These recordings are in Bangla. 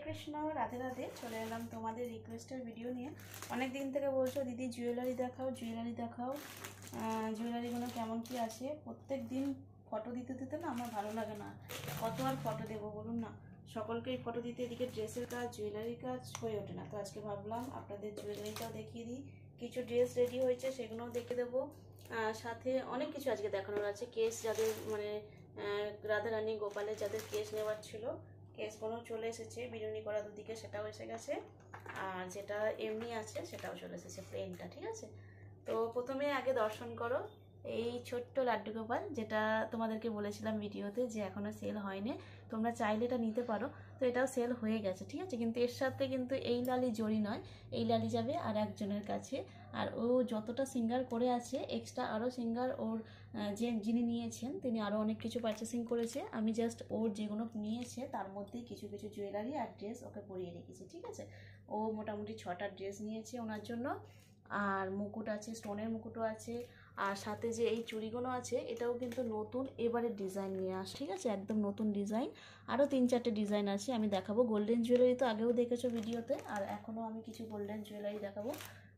কৃষ্ণ, রাধে রাধে। চলে এলাম তোমাদের রিকোয়েস্টের ভিডিও নিয়ে। অনেক দিন থেকে বলছো দিদি জুয়েলারি দেখাও, জুয়েলারি দেখাও, জুয়েলারিগুলো কেমন কি আছে। প্রত্যেক দিন ফটো দিতে দিতে না আমার ভালো লাগে না, কত আর ফটো দেবো বলুন না। সকলকেই ফটো দিতে এদিকে ড্রেসের কাজ, জুয়েলারির কাজ হয়ে ওঠে না। তো আজকে ভাবলাম আপনাদের জুয়েলারিটাও দেখিয়ে দিই। কিছু ড্রেস রেডি হয়েছে সেগুলোও দেখে দেবো। সাথে অনেক কিছু আজকে দেখানোর আছে। কেস যাদের মানে রাধারানী গোপালের যাদের কেস নেওয়ার ছিল, কেসগুলো চলে এসেছে। বিরিয়ানি করা দুদিকে সেটাও এসে গেছে, আর যেটা এমনি আছে সেটাও চলে এসেছে, প্লেনটা। ঠিক আছে, তো প্রথমে আগে দর্শন করো এই ছোট্ট লাড্ডু গোপাল, যেটা তোমাদেরকে বলেছিলাম ভিডিওতে যে এখনও সেল হয়নি। তোমরা চাইলে এটা নিতে পারো। তো এটাও সেল হয়ে গেছে, ঠিক আছে। কিন্তু এর সাথে কিন্তু এই লালি জড়ি নয়, এই লালি যাবে আর একজনের কাছে। আর ও যতটা সিঙ্গার করে আছে, এক্সট্রা আরও সিঙ্গার ওর যিনি নিয়েছেন তিনি আরও অনেক কিছু পারচেসিং করেছে। আমি জাস্ট ওর যেগুলো নিয়েছে তার মধ্যেই কিছু কিছু জুয়েলারি আর ড্রেস ওকে পরিয়ে রেখেছি, ঠিক আছে। ও মোটামুটি 6টা ড্রেস নিয়েছে ওনার জন্য। আর মুকুট আছে, স্টোনের মুকুটও আছে। আর সাথে যে এই চুড়িগুলো আছে এটাও কিন্তু নতুন এবারে ডিজাইন নিয়ে আসে, ঠিক আছে, একদম নতুন ডিজাইন। আরও 3-4টে ডিজাইন আছে, আমি দেখাবো। গোল্ডেন জুয়েলারি তো আগেও দেখেছো ভিডিওতে, আর এখনও আমি কিছু গোল্ডেন জুয়েলারি দেখাবো।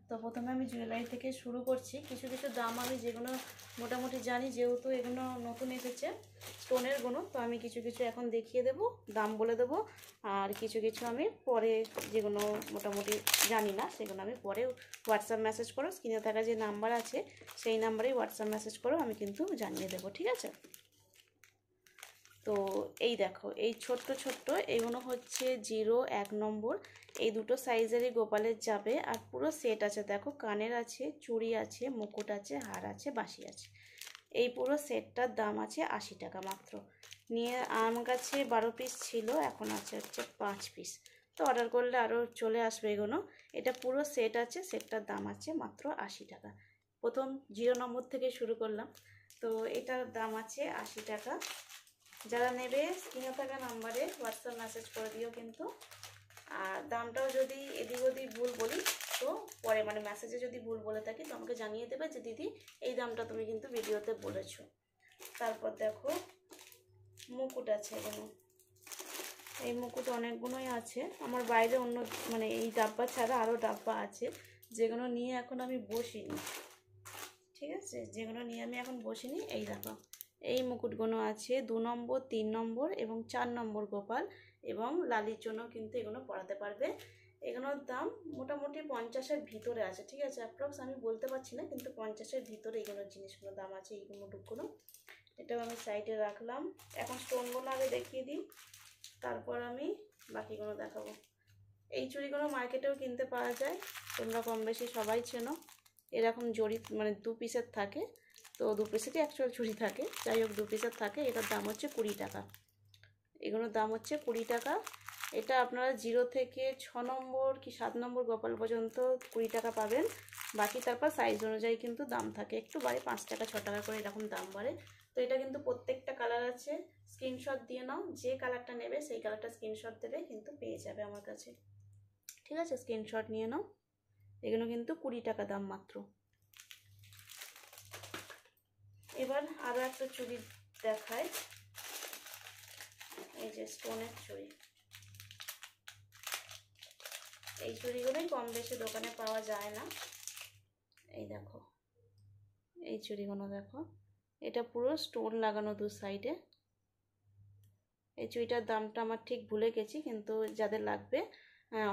তো প্রথমে আমি জুয়েলারি থেকে শুরু করছি। কিছু কিছু দাম আমি যেগুলো মোটামুটি জানি, যেহেতু এগুলো নতুন এসেছে স্টোনের গুলো, তো আমি কিছু কিছু এখন দেখিয়ে দেবো, দাম বলে দেবো। আর কিছু কিছু আমি পরে যেগুলো মোটামুটি জানি না সেগুলো আমি পরে হোয়াটসঅ্যাপ মেসেজ করো, স্ক্রিনে থাকা যে নাম্বার আছে সেই নাম্বারেই হোয়াটসঅ্যাপ মেসেজ করো, আমি কিন্তু জানিয়ে দেবো, ঠিক আছে। তো এই দেখো, এই ছোট্ট ছোট্ট এগুলো হচ্ছে 0-1 নম্বর। এই দুটো সাইজেরই গোপালের যাবে। আর পুরো সেট আছে, দেখো কানের আছে, চুড়ি আছে, মুকুট আছে, হার আছে, বাঁশি আছে। এই পুরো সেটটার দাম আছে 80 টাকা মাত্র। নিয়ে আমার কাছে 12 পিস ছিল, এখন আছে হচ্ছে 5 পিস। তো অর্ডার করলে আরও চলে আসবে এগুলো। এটা পুরো সেট আছে, সেটটার দাম আছে মাত্র 80 টাকা। প্রথম 0 নম্বর থেকে শুরু করলাম। তো এটার দাম আছে 80 টাকা। যারা নেবে স্ক্রিনে থাকা নাম্বারে হোয়াটসঅ্যাপ মেসেজ করে দিও কিন্তু। আর দামটাও যদি এদিক ওদিক ভুল বলি তো পরে, মানে মেসেজে যদি ভুল বলে থাকি তো আমাকে জানিয়ে দেবে যে দিদি এই দামটা তুমি কিন্তু ভিডিওতে বলেছো। তারপর দেখো মুকুট আছে এগুলো। এই মুকুট অনেকগুলোই আছে আমার বাইরে, অন্য মানে এই ডাব্বা ছাড়া আরও ডাব্বা আছে যেগুলো নিয়ে এখন আমি বসিনি, ঠিক আছে, যেগুলো নিয়ে আমি এখন বসিনি। এই দেখো এই মুকুটগুলো আছে 2 নম্বর, 3 নম্বর এবং 4 নম্বর গোপাল এবং লালির জন্য কিন্তু এগুলো পরাতে পারবে। এগুলোর দাম মোটামুটি 50-এর ভিতরে আছে, ঠিক আছে। অ্যাপ্রক্স আমি বলতে পারছি না, কিন্তু 50-এর ভিতরে এইগুলোর জিনিসগুলোর দাম আছে, এই মুকুটগুলো। এটাও আমি সাইডে রাখলাম। এখন স্টোনগুলো আগে দেখিয়ে দিই, তারপর আমি বাকিগুলো দেখাবো। এই চুড়িগুলো মার্কেটেও কিনতে পাওয়া যায়, তোমরা কম বেশি সবাই চেনো। এরকম জড়ি মানে 2 পিসের থাকে, তো 2 পিসেরই অ্যাকচুয়াল চুড়ি থাকে, যাই হোক 2 পিসের থাকে। এটার দাম হচ্ছে 20 টাকা। এগুলোর দাম হচ্ছে 20 টাকা। এটা আপনারা 0 থেকে 6 নম্বর কি 7 নম্বর গোপাল পর্যন্ত 20 টাকা পাবেন। বাকি তারপর সাইজ অনুযায়ী কিন্তু দাম থাকে, একটু বাড়ে, 5 টাকা 6 টাকা করে এরকম দাম বাড়ে। তো এটা কিন্তু প্রত্যেকটা কালার আছে, স্ক্রিনশট দিয়ে নাও, যে কালারটা নেবে সেই কালারটা স্ক্রিনশট দেবে কিন্তু পেয়ে যাবে আমার কাছে, ঠিক আছে। স্ক্রিনশট নিয়ে নাও। এগুলো কিন্তু 20 টাকা দাম মাত্র। এবার আরও একটা চুড়ি দেখায়, এই যে স্টোনের চুড়ি। এই চুড়িগুলোই কম বেশি দোকানে পাওয়া যায় না। এই দেখো এই চুড়িগুলো দেখো, এটা পুরো স্টোন লাগানো 2 সাইডে। এই চুড়িটার দামটা আমার ঠিক ভুলে গেছি, কিন্তু যাদের লাগবে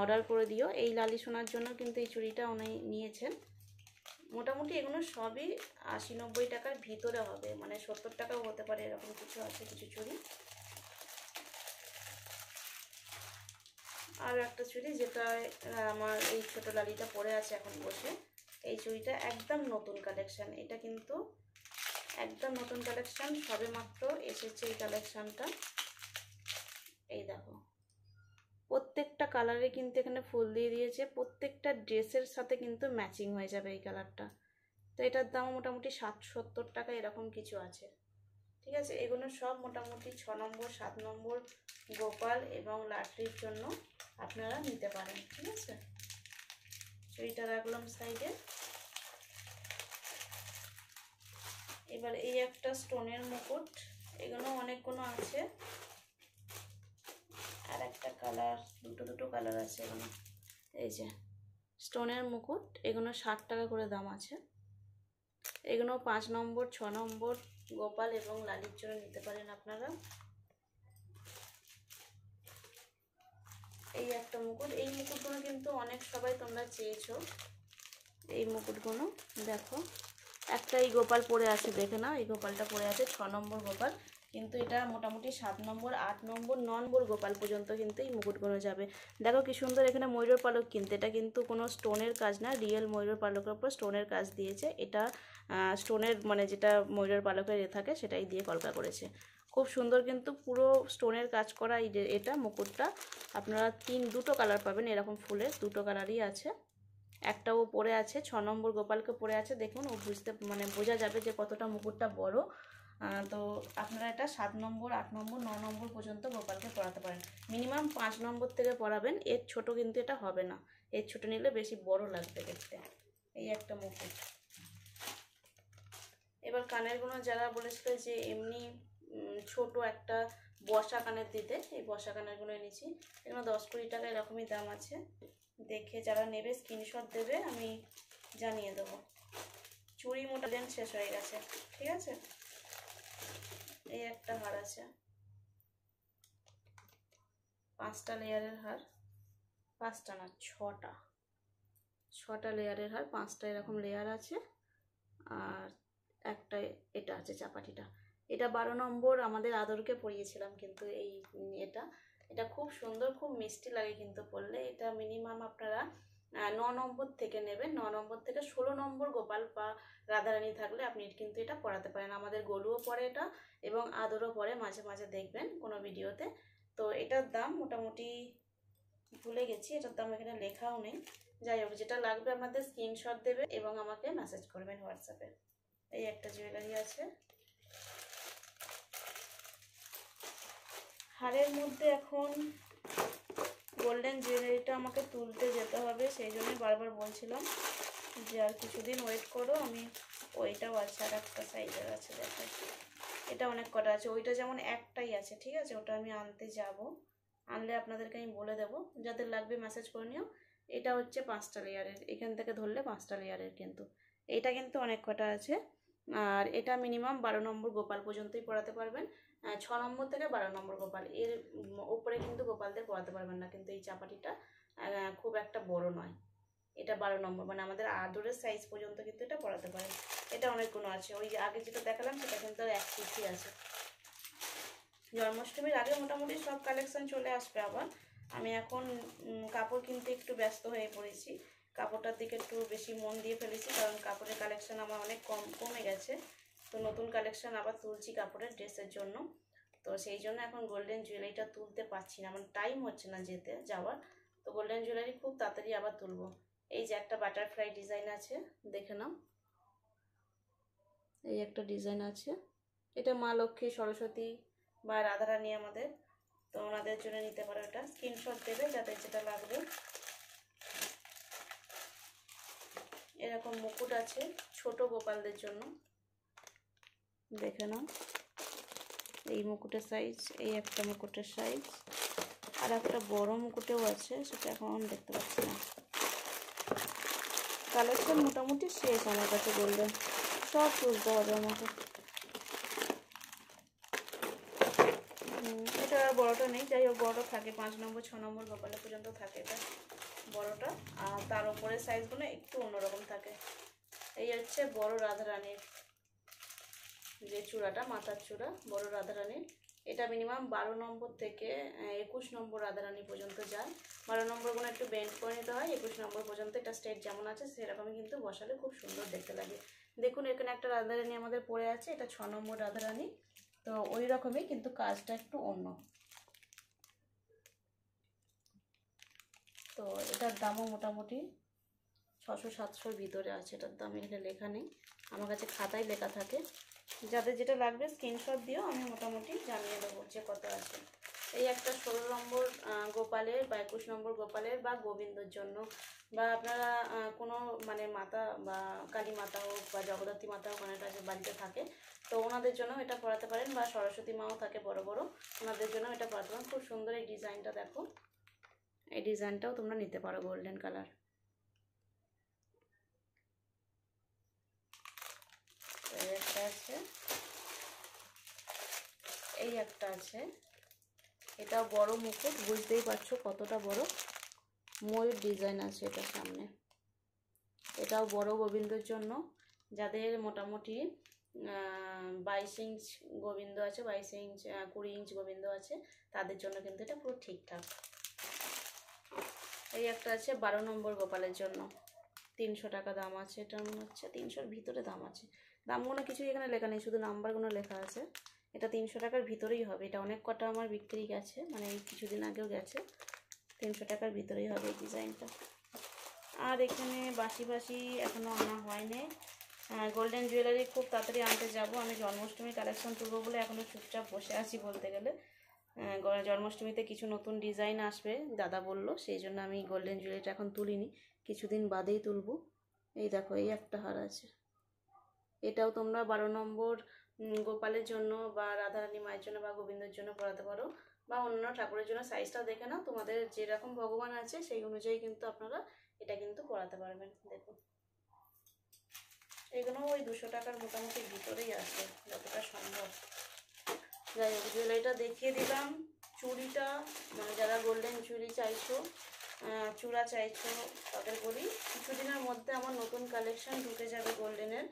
অর্ডার করে দিও। এই লালি সোনার জন্য কিন্তু এই চুড়িটা উনি নিয়েছেন। মোটামুটি এগুলো সবই 80-90 টাকার ভিতরে হবে, মানে 70 টাকাও হতে পারে, এরকম কিছু আছে কিছু চুড়ি। আর একটা চুড়ি যেটা আমার এই ছোট লালিটা পরে আছে এখন বসে, এই চুড়িটা একদম নতুন কালেকশান। এটা কিন্তু একদম নতুন কালেকশান, সবে মাত্র এসেছে এই কালেকশানটা। এই দেখো প্রত্যেকটা কালারে কিন্তু এখানে ফুল দিয়ে দিয়েছে, প্রত্যেকটা ড্রেসের সাথে কিন্তু ম্যাচিং হয়ে যাবে এই কালারটা। তো এটার দাম মোটামুটি 60-70 টাকা এরকম কিছু আছে, ঠিক আছে। এগুলো সব মোটামুটি 6 নম্বর 7 নম্বর গোপাল এবং লাটরির জন্য আপনারা নিতে পারেন, ঠিক আছে। চুড়িটা রাখলাম সাইডে। এবার এই একটা স্টোনের মুকুট, এগুলো অনেকগুলো আছে। আর একটা কালার, দুটো কালার আছে এগুলো। এই যে স্টোনের মুকুট, এগুলো 60 টাকা করে দাম আছে। এগুলো 5 নম্বর 6 নম্বর গোপাল এবং লালির জন্য নিতে পারেন আপনারা। এই একটা মুকুট, এই মুকুটগুলো কিন্তু অনেক সবাই তোমরা চেয়েছো। এই মুকুটগুলো দেখো, একটা এই গোপাল পরে আছে, দেখে নাও, এই গোপালটা পরে আছে 6 নম্বর গোপাল, কিন্তু এটা মোটামুটি 7 নম্বর 8 নম্বর 9 নম্বর গোপাল পর্যন্ত কিন্তু এই মুকুটগুলো যাবে। দেখো কি সুন্দর এখানে ময়ূরের পালক, কিন্তু এটা কিন্তু কোনো স্টোনের কাজ না, রিয়েল ময়ূরের পালকের উপর স্টোনের কাজ দিয়েছে। এটা স্টোনের মানে যেটা ময়ূরের পালকের থাকে সেটাই দিয়ে কলকা করেছে। খুব সুন্দর কিন্তু পুরো স্টোনের কাজ করা এটা মুকুটটা। আপনারা দুটো কালার পাবেন, এরকম ফুলের দুটো কালারই আছে। একটা ও পরে আছে 6 নম্বর গোপালকে পরে আছে, দেখুন ও মানে বোঝা যাবে যে কতটা মুকুটটা বড়। তো আপনারা এটা 7 নম্বর 8 নম্বর 9 নম্বর পর্যন্ত গোপালকে পরাতে পারেন। মিনিমাম 5 নম্বর থেকে পরাবেন, এর ছোট কিন্তু এটা হবে না, এর ছোট নিলে বেশি বড় লাগবে দেখতে। এই একটা মুকুট। এবার কানেরগুলো যারা বলেছিল যে এমনি ছোট একটা বসা কানের দিতে, এই বসা কানেরগুলো এনেছি। এগুলো 10-20 টাকা এরকমই দাম আছে। দেখে যারা নেবে স্ক্রিনশট দেবে, আমি জানিয়ে দেবো। চুড়ি মোটা দেন শেষ হয়ে গেছে, ঠিক আছে। এই একটা হার আছে, 5টা লেয়ারের হার, 5টা না 6টা লেয়ারের হার, 5টা এরকম লেয়ার আছে। আর একটা এটা আছে চাপাটিটা, এটা 12 নম্বর আমাদের আদরকে পরিয়েছিলাম, কিন্তু এটা খুব সুন্দর, খুব মিষ্টি লাগে কিন্তু পরলে। এটা মিনিমাম আপনারা 9 নম্বর থেকে নেবেন, 9 নম্বর থেকে 16 নম্বর গোপাল বা রাধারানী থাকলে আপনি কিন্তু এটা পরাতে পারেন। আমাদের গলুও পরে এটা এবং আদরও পরে মাঝে মাঝে, দেখবেন কোনো ভিডিওতে। তো এটার দাম মোটামুটি ভুলে গেছি, এটার দাম এখানে লেখাও নেই। যাই হোক, যেটা লাগবে আপনাদের স্ক্রিনশট দেবে এবং আমাকে মেসেজ করবেন হোয়াটসঅ্যাপে। এই একটা জুয়েলারি আছে। হারের মধ্যে এখন গোল্ডেন জুয়েলারিটা আমাকে তুলতে যেতে হবে, সেই জন্যই বারবার বলছিলাম যে আর কিছুদিন ওয়েট করো। আমি ওইটাও আছে, আর একটা সাইজের আছে, দেখো এটা অনেক কটা আছে। ওইটা যেমন একটাই আছে, ঠিক আছে, ওটা আমি আনতে যাব, আনলে আপনাদেরকে আমি বলে দেবো, যাদের লাগবে মেসেজ করে নিও। এটা হচ্ছে 5টা লেয়ারের, এখান থেকে ধরলে 5টা লেয়ারের, কিন্তু এটা কিন্তু অনেক কটা আছে। আর এটা মিনিমাম 12 নম্বর গোপাল পর্যন্তই পরাতে পারবেন, 6 নম্বর থেকে 12 নম্বর গোপাল, এর উপরে কিন্তু গোপালদের পরাতে পারবেন না। কিন্তু এই চাপাটিটা খুব একটা বড় নয়, এটা 12 নম্বর, মানে আমাদের আদরের সাইজ পর্যন্ত কিন্তু এটা পরাতে পারেন। এটা অনেকগুলো আছে, ওই আগে যেটা দেখালাম সেটা কিন্তু আর 1 পিসই আছে। জন্মাষ্টমীর আগে মোটামুটি সব কালেকশন চলে আসবে। আবার আমি এখন কাপড় কিনতে একটু ব্যস্ত হয়ে পড়েছি, কাপড়টার দিকে একটু বেশি মন দিয়ে ফেলেছি, কারণ কাপড়ের কালেকশন আমার অনেক কমে গেছে। তো নতুন কালেকশন আবার তুলছি কাপড়ের ড্রেসের জন্য। তো সেই জন্য এখন গোল্ডেন জুয়েলারিটা তুলতে পারছি না, আমার টাইম হচ্ছে না যাওয়ার। তো গোল্ডেন জুয়েলারি খুব তাড়াতাড়ি আবার তুলবো। এই যে একটা বাটারফ্লাই ডিজাইন আছে, দেখে নাও, এই একটা ডিজাইন আছে। এটা মা লক্ষ্মী, সরস্বতী বা রাধারানী আমাদের, তো ওনাদের জন্য নিতে পারো। এটা স্ক্রিনশট দেবে যাদের যেটা লাগবে। এরকম মুকুট আছে ছোট গোপালদের জন্য, দেখে নাও। এই মুকুটের সাইজ, এই একটা মুকুটের সাইজ, আর একটা বড় মুকুটেও আছে, সেটা এখন দেখতে পাচ্ছি না। কালেকশন মোটামুটি শেষ আমার কাছে, গোল্ডেন সব তুলতে হবে আমাকে। এটা বড়টা নেই, যাই হোক বড়টা থাকে 5 নম্বর 6 নম্বর গোপালের পর্যন্ত থাকে এটা বড়টা, আর তার উপরে সাইজগুলো একটু অন্যরকম থাকে। এই হচ্ছে বড় রাধারানীর যে চূড়াটা, মাথার চূড়া বড় রাধারানীর। এটা মিনিমাম 12 নম্বর থেকে 21 নম্বর রাধারানী পর্যন্ত যায়। 12 নম্বরগুলো একটু বেন্ড করে নিতে হয়, 21 নম্বর পর্যন্ত এটা স্ট্রেট যেমন আছে সেরকমই কিন্তু বসালে খুব সুন্দর দেখতে লাগে। দেখুন এখানে একটা রাধারানী আমাদের পড়ে আছে, এটা 6 নম্বর রাধারানী। তো ওই রকমই, কিন্তু কাজটা একটু অন্য। তো এটার দামও মোটামুটি 600-700-র ভিতরে আছে। এটার দাম এখানে লেখা নেই, আমার কাছে খাতায় লেখা থাকে। যাদের যেটা লাগবে স্ক্রিনশট দিও, আমি মোটামুটি জানিয়ে দেবো যে কত আছে। এই একটা 16 নম্বর গোপালের বা 21 নম্বর গোপালের বা গোবিন্দর জন্য, বা আপনারা কোনো মানে মাতা বা কালী মাতা হোক বা জগদ্ধাত্রী মাতা হোক, অনেকটা যে বাড়িতে থাকে, তো ওনাদের জন্য এটা পরাতে পারেন, বা সরস্বতী মাও থাকে বড় বড়, ওনাদের জন্য এটা পরাতে পারেন। খুব সুন্দর এই ডিজাইনটা দেখো, এই ডিজাইনটাও তোমরা নিতে পারো গোল্ডেন কালার। এই একটা আছে, এই একটা আছে, এটাও বড় মুকুট, বুঝতেই পারছো কতটা বড়, ময়ূর ডিজাইন আছে এটার সামনে। এটাও বড় গোবিন্দর জন্য, যাদের মোটামুটি 22 ইঞ্চ গোবিন্দ আছে, 22 ইঞ্চ 20 ইঞ্চ গোবিন্দ আছে, তাদের জন্য কিন্তু এটা পুরো ঠিকঠাক। এই একটা আছে 12 নম্বর গোপালের জন্য, 300 টাকা দাম আছে। এটা মনে হচ্ছে 300-র ভিতরে দাম আছে, দামগুলো কিছুই এখানে লেখা নেই, শুধু নাম্বারগুলো লেখা আছে। এটা 300 টাকার ভিতরেই হবে, এটা অনেক কটা আমার বিক্রি গেছে, মানে এই কিছুদিন আগেও গেছে। 300 টাকার ভিতরেই হবে এই ডিজাইনটা। আর এখানে বাসি এখনও আনা হয়নি। গোল্ডেন জুয়েলারি খুব তাড়াতাড়ি আনতে যাব, আমি জন্মাষ্টমী কালেকশন তুলবো বলে এখনও চুপচাপ বসে আছি বলতে গেলে। জন্মাষ্টমীতে কিছু নতুন ডিজাইন আসবে দাদা বললো, সেই জন্য আমি গোল্ডেন জুয়েলারিটা এখন তুলিনি, কিছুদিন বাদেই তুলবো। এই দেখো, এই একটা হার আছে, এটাও তোমরা 12 নম্বর গোপালের জন্য বা রাধারানী মায়ের জন্য বা গোবিন্দের জন্য পরাতে পারো, বা অন্য ঠাকুরের জন্য সাইজটাও দেখে নাও, তোমাদের যেরকম ভগবান আছে সেই অনুযায়ী কিন্তু আপনারা এটা কিন্তু পরাতে পারবেন। দেখো এগুলো ওই 200 টাকার মোটামুটি ভিতরেই আছে যতটা সম্ভব। যাই হোক, জুয়েলারিটা দেখিয়ে দিলাম। চুড়িটা মানে যারা গোল্ডেন চুড়ি চাইছো, চূড়া চাইছো, তাদের বলি কিছুদিনের মধ্যে আমার নতুন কালেকশন ঢুকে যাবে গোল্ডেনের।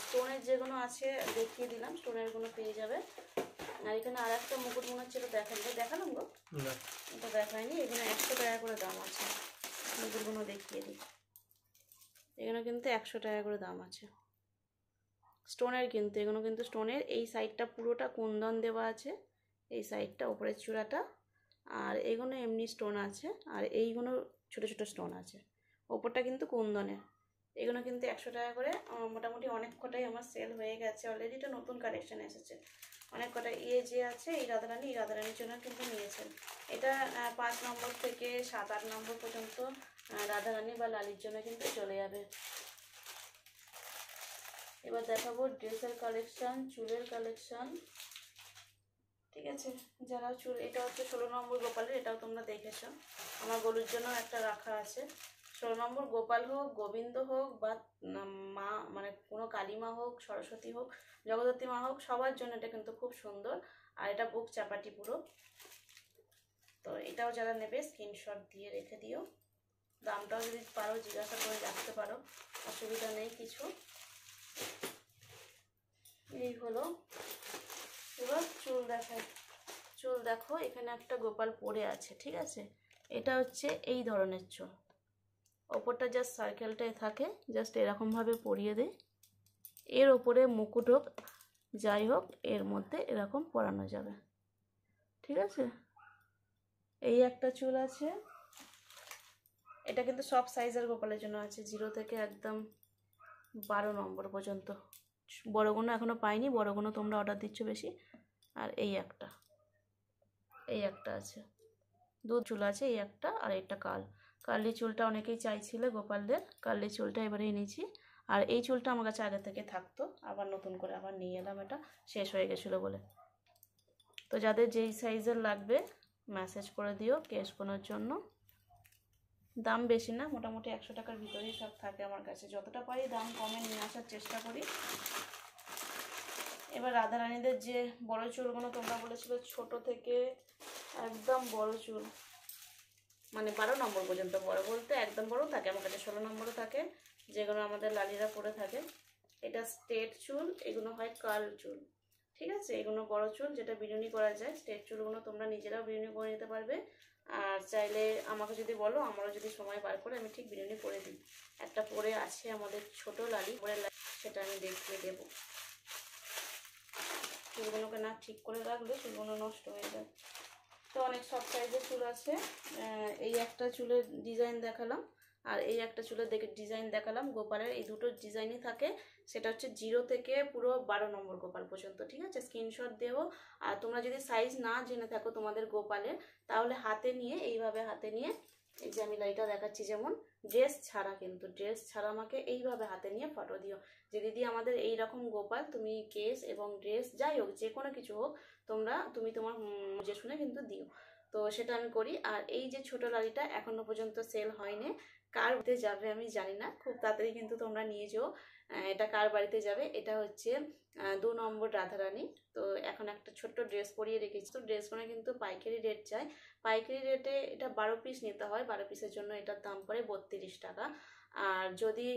স্টোনের যেগুলো আছে দেখিয়ে দিলাম, স্টোনেরগুলো পেয়ে যাবে। আর এখানে আর একটা মুকুট মনে হচ্ছে, এটা দেখালাম গো, এটা দেখায়নি। এখানে 100 টাকা করে দাম আছে, মুকুটগুলো দেখিয়ে দিই। এগুলো কিন্তু 100 টাকা করে দাম আছে, স্টোনের কিন্তু, এগুলো কিন্তু স্টোনের। এই সাইডটা পুরোটা কুন্দন দেওয়া আছে, এই সাইডটা উপরের চূড়াটা, আর এইগুলো এমনি স্টোন আছে, আর এইগুলো ছোট ছোট স্টোন আছে, ওপরটা কিন্তু কুন্দনের। এগুলো কিন্তু 100 টাকা করে। মোটামুটি অনেক কটাই আমার সেল হয়ে গেছে অলরেডি, এটা নতুন কালেকশন এসেছে অনেক কটা। যে আছে এই রাধারানী, এই রাধারানীর জন্য কিন্তু নিয়েছেন। এটা 5 নম্বর থেকে 7-8 নম্বর পর্যন্ত রাধারানী বা লালির জন্য কিন্তু চলে যাবে। এবার দেখাবো ড্রেসের কালেকশন, চুলের কালেকশন। ঠিক আছে, যারা চুল, এটা হচ্ছে 16 নম্বর গোপালের, এটাও তোমরা দেখেছো, আমার গলুর জন্য একটা রাখা আছে। 16 নম্বর গোপাল হোক, গোবিন্দ হোক, বা মা মানে কোনো কালী মা হোক, সরস্বতী হোক, জগদ্ধাত্রী মা হোক, সবার জন্য এটা কিন্তু খুব সুন্দর। আর এটা বুক চাপাটি পুরো। তো এটাও যারা নেবে স্ক্রিনশট দিয়ে রেখে দিও, দামটাও যদি পারো জিজ্ঞাসা করে রাখতে পারো, অসুবিধা নেই কিছু। এই হলো। এবার চুল দেখাই, চুল দেখো, এখানে একটা গোপাল পরে আছে, ঠিক আছে। এটা হচ্ছে এই ধরনের চুল, ওপরটা জাস্ট সার্কেলটাই থাকে, জাস্ট এরকমভাবে পরিয়ে দেয়, এর ওপরে মুকুট হোক যাই হোক এর মধ্যে এরকম পরানো যাবে, ঠিক আছে। এই একটা চুল আছে, এটা কিন্তু সব সাইজের গোপালের জন্য আছে, 0 থেকে একদম 12 নম্বর পর্যন্ত। বড়গুলো এখনো পাইনি, বড়গুলো তোমরা অর্ডার দিচ্ছ বেশি। আর এই একটা আছে, 2 চুল আছে, এই একটা আর একটা কার্লি চুলটা অনেকেই চাইছিলে গোপালদের, কার্লি চুলটা এবারে এনেছি। আর এই চুলটা আমার কাছে আগে থেকে থাকতো, আবার নতুন করে আবার নিয়ে এলাম, এটা শেষ হয়ে গেছিলো বলে। তো যাদের যেই সাইজের লাগবে মেসেজ করে দিও কেস বোনার জন্য। দাম বেশি না, মোটামুটি 100 টাকার ভিতরেই সব থাকে আমার কাছে, যতটা পারি দাম কমে নিয়ে আসার চেষ্টা করি। এবার রাধারানীদের যে বড় চুলগুলো তোমরা বলেছিলে ছোট থেকে একদম বড় চুল, মানে 12 নম্বর পর্যন্ত, বড় বলতে একদম বড় থাকে আমার কাছে, 16 নম্বরও থাকে, যেগুলো আমাদের লালিরা পরে থাকে। এটা স্ট্রেট চুল, এগুলো হয় কার্ল চুল, ঠিক আছে। এগুলো বড় চুল যেটা বিনুনি করা যায়, স্ট্রেট চুলগুলো তোমরা নিজেরাও বিনুনি করে নিতে পারবে। আর চাইলে আমাকে যদি বলো, আমারও যদি সময় বার করে আমি ঠিক বিনুনি করে দিই। একটা পরে আছে আমাদের ছোট লালি, পরে সেটা আমি দেখিয়ে দেবো। চুলগুলোকে না ঠিক করে রাখলে চুলগুলো নষ্ট হয়ে যায়। তো অনেক সব সাইজের চুল আছে। এই একটা চুলের ডিজাইন দেখালাম, আর এই একটা চুলের ডিজাইন দেখালাম। গোপালের এই দুটো ডিজাইনই থাকে, সেটা হচ্ছে 0 থেকে পুরো 12 নম্বর গোপাল পর্যন্ত, ঠিক আছে। স্ক্রিনশট দেবো। আর তোমরা যদি সাইজ না জেনে থাকো তোমাদের গোপালের, তাহলে হাতে নিয়ে, এইভাবে হাতে নিয়ে, এই যে আমি লাইটা দেখাচ্ছি, যেমন ড্রেস ছাড়া, কিন্তু ড্রেস ছাড়া আমাকে এইভাবে হাতে নিয়ে ফটো দিও যে দিদি আমাদের এই রকম গোপাল, তুমি কেস এবং ড্রেস যাই হোক যে কোনো কিছু হোক, তুমি তোমার বুঝে শুনে কিন্তু দিও। তো সেটা আমি করি। আর এই যে ছোট লালিটা এখনো পর্যন্ত সেল হয়নি, কার বাড়িতে যাবে আমি জানি না, খুব তাড়াতাড়ি কিন্তু তোমরা নিয়ে যেও। এটা কার বাড়িতে যাবে, এটা হচ্ছে 2 নম্বর রাধারানী। তো এখন একটা ছোট্ট ড্রেস পরিয়ে রেখেছি, তো ড্রেসগুলো কিন্তু পাইকারি রেট চাই। পাইকারি রেটে এটা 12 পিস নিতে হয়, 12 পিসের জন্য এটার দাম পড়ে 32 টাকা। আর যদি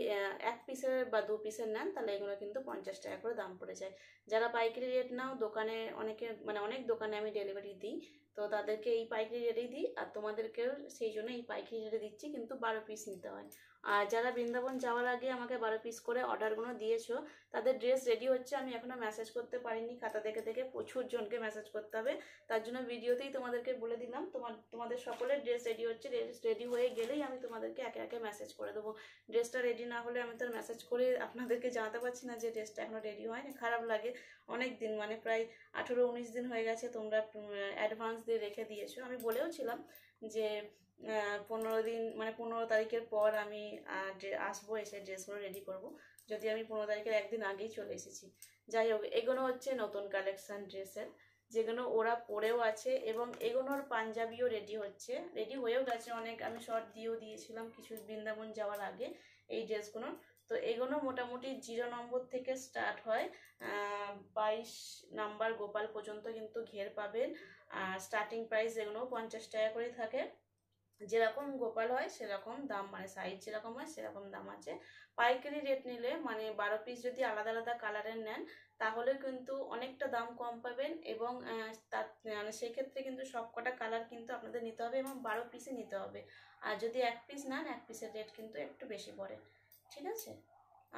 1 পিসের বা 2 পিসের নেন তাহলে এগুলো কিন্তু 50 টাকা করে দাম পড়ে যায়। যারা পাইকারি রেট নাও, দোকানে অনেকে মানে অনেক দোকানে আমি ডেলিভারি দিই, তো তাদেরকে এই পাইকারি রেটেই দিই, আর তোমাদেরকেও সেই জন্য এই পাইকারি রেটে দিচ্ছি, কিন্তু 12 পিস নিতে হয়। আর যারা বৃন্দাবন যাওয়ার আগে আমাকে 12 পিস করে অর্ডারগুলো দিয়েছো, তাদের ড্রেস রেডি হচ্ছে, আমি এখনো মেসেজ করতে পারিনি, খাতা দেখে দেখে প্রচুর জনকে মেসেজ করতে হবে, তার জন্য ভিডিওতেই তোমাদেরকে বলে দিলাম। তোমাদের সকলের ড্রেস রেডি হচ্ছে, ড্রেস রেডি হয়ে গেলেই আমি তোমাদেরকে একে একে মেসেজ করে দেবো। ড্রেসটা রেডি না হলে আমি তো মেসেজ করে আপনাদেরকে জানাতে পারছি না যে ড্রেসটা এখনো রেডি হয়নি, খারাপ লাগে। অনেক দিন মানে প্রায় 18-19 দিন হয়ে গেছে তোমরা অ্যাডভান্স দিয়ে রেখে দিয়েছো। আমি বলেও ছিলাম যে 15 দিন মানে 15 তারিখের পর আমি আসবো, এসে ড্রেসগুলো রেডি করব। যদি আমি 15 তারিখের একদিন আগেই চলে এসেছি। যাই হোক, এগুলো হচ্ছে নতুন কালেকশন ড্রেসের, যেগুলো ওরা পরেও আছে, এবং এগুলোর পাঞ্জাবিও রেডি হচ্ছে, রেডি হয়েও গেছে অনেক, আমি শর্ট দিয়েও দিয়েছিলাম কিছু বৃন্দাবন যাওয়ার আগে এই ড্রেসগুলো। তো এগুলো মোটামুটি 0 নম্বর থেকে স্টার্ট হয়, 22 নাম্বার গোপাল পর্যন্ত কিন্তু ঘের পাবেন। আর স্টার্টিং প্রাইস এগুলো 50 টাকা করে থাকে। যেরকম গোপাল হয় সেরকম দাম, মানে সাইজ যেরকম হয় সেরকম দাম আছে। পাইকারি রেট নিলে মানে 12 পিস যদি আলাদা আলাদা কালারের নেন তাহলে কিন্তু অনেকটা দাম কম পাবেন, এবং তার মানে সেক্ষেত্রে কিন্তু সব কটা কালার কিন্তু আপনাদের নিতে হবে, এবং 12 পিসই নিতে হবে। আর যদি 1 পিস নেন, 1 পিসের রেট কিন্তু একটু বেশি পড়ে, ঠিক আছে?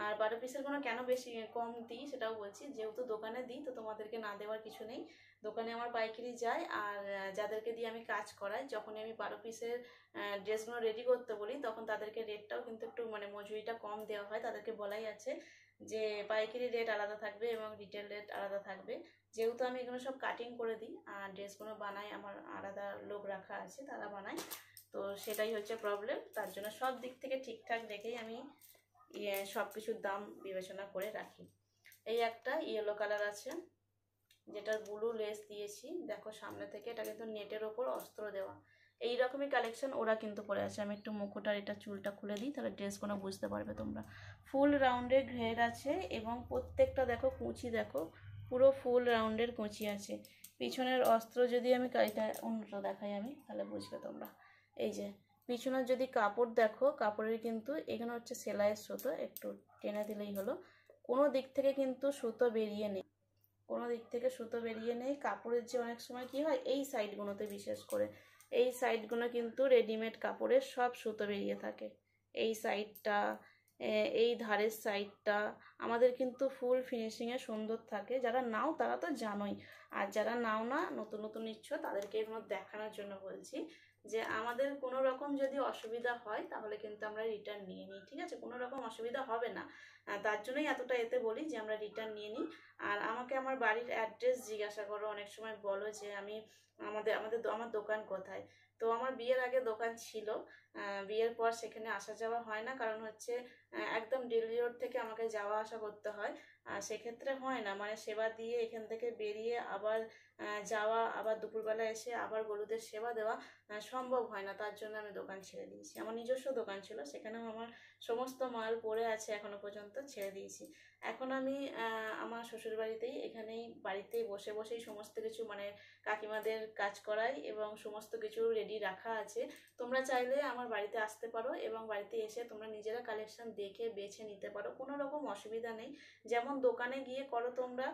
আর 12 পিসের কোনো কেন বেশি কম দিই সেটাও বলছি, যেহেতু দোকানে দিই তো তোমাদেরকে না দেওয়ার কিছু নেই। দোকানে আমার পাইকারি যায়, আর যাদেরকে দিয়ে আমি কাজ করাই, যখন আমি 12 পিসের ড্রেসগুলো রেডি করতে বলি তখন তাদেরকে রেটটাও কিন্তু একটু মানে মজুরিটা কম দেওয়া হয়, তাদেরকে বলাই আছে যে পাইকারি রেট আলাদা থাকবে এবং রিটেল রেট আলাদা থাকবে। যেহেতু আমি এগুলো সব কাটিং করে দিই আর ড্রেসগুলো বানাই, আমার আলাদা লোক রাখা আছে, তারা বানায়, তো সেটাই হচ্ছে প্রবলেম। তার জন্য সব দিক থেকে ঠিকঠাক রেখেই আমি সব কিছুর দাম বিবেচনা করে রাখি। এই একটা ইয়েলো কালার আছে, যেটার ব্লু লেস দিয়েছি, দেখো সামনে থেকে, এটা কিন্তু নেটের ওপর অস্ত্র দেওয়া, এই রকমই কালেকশন ওরা কিন্তু পরে আছে। আমি একটু মুখোটার এটা চুলটা খুলে দিই, তাহলে ড্রেসগুলো বুঝতে পারবে তোমরা। ফুল রাউন্ডের ঘের আছে, এবং প্রত্যেকটা দেখো কুঁচি, দেখো পুরো ফুল রাউন্ডের কুঁচি আছে। পিছনের অস্ত্র যদি আমি এটা অন্যটা দেখাই আমি, তাহলে বুঝবে তোমরা। এই যে পিছনের যদি কাপড় দেখো, কাপড়ের কিন্তু এখানে হচ্ছে সেলাইয়ের সুতো, একটু টেনে দিলেই হলো, কোনো দিক থেকে কিন্তু সুতো বেরিয়ে নেই, কোনো দিক থেকে সুতো বেরিয়ে নেই। কাপড়ের যে অনেক সময় কি হয়, এই সাইডগুলোতে বিশেষ করে, এই সাইডগুলো কিন্তু রেডিমেড কাপড়ের সব সুতো বেরিয়ে থাকে, এই সাইডটা, এই ধারের সাইডটা আমাদের কিন্তু ফুল ফিনিশিংয়ে সুন্দর থাকে। যারা নাও তারা তো জানোই, আর যারা নাও না, নতুন নতুন নিচ্ছ, তাদেরকে এগুলো দেখানোর জন্য বলছি যে আমাদের কোনো রকম যদি অসুবিধা হয় তাহলে কিন্তু আমরা রিটার্ন নিয়ে নিই, ঠিক আছে? কোনো রকম অসুবিধা হবে না, তার জন্যই এতটা এতে বলি যে আমরা রিটার্ন নিয়ে নিই। আর আমাকে আমার বাড়ির অ্যাড্রেস জিজ্ঞাসা করো, অনেক সময় বলো যে আমি আমার দোকান কোথায়। তো আমার বিয়ের আগে দোকান ছিল, বিয়ের পর সেখানে আসা যাওয়া হয় না, কারণ হচ্ছে একদম দিল্লি রোড থেকে আমাকে যাওয়া আসা করতে হয়, আর সেক্ষেত্রে হয় না, মানে সেবা দিয়ে এখান থেকে বেরিয়ে আবার যাওয়া, আবার দুপুরবেলা এসে আবার গরুদের সেবা দেওয়া সম্ভব হয় না, তার জন্য আমি দোকান ছেড়ে দিয়েছি। আমার নিজস্ব দোকান ছিল, সেখানেও আমার সমস্ত মাল পড়ে আছে এখনো পর্যন্ত, ছেড়ে দিয়েছি। এখন আমি আমার শ্বশুর বাড়িতেই, এখানেই বাড়িতেই বসে বসেই সমস্ত কিছু মানে কাকিমাদের কাজ করাই, এবং সমস্ত কিছু রেডি রাখা আছে। তোমরা চাইলে আমার বাড়িতে আসতে পারো, এবং বাড়িতে এসে তোমরা নিজেরা কালেকশন দেখে বেছে নিতে পারো, কোনো রকম অসুবিধা নেই। যেমন দোকানে গিয়ে করো তোমরা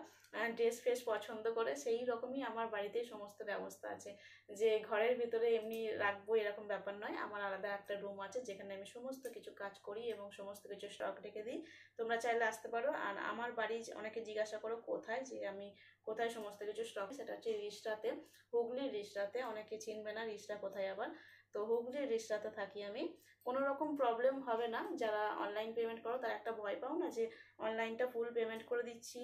ড্রেস ফ্রেস পছন্দ করে, সেই রকমই আমার বাড়িতেই সমস্ত ব্যবস্থা আছে, যে ঘরের ভিতরে এমনি রাখবো এরকম ব্যাপার নয়। আমার আলাদা একটা রুম আছে যেখানে আমি সমস্ত কিছু কাজ করি এবং সমস্ত কিছু স্টক রেখে দিই। তোমরা চাইলে আসতে পারো। আর আমার বাড়ি অনেকে জিজ্ঞাসা করো কোথায়, যে আমি কোথায় সমস্ত কিছু স্টক, সেটা হচ্ছে রিষড়াতে, হুগলির রিষড়াতে। অনেকে চিনবে না রিষড়া কোথায় আবার, তো হুগলির রিষড়াতে থাকি আমি। কোনো রকম প্রবলেম হবে না। যারা অনলাইন পেমেন্ট করো তারা একটা ভয় পাও না যে অনলাইনটা ফুল পেমেন্ট করে দিচ্ছি,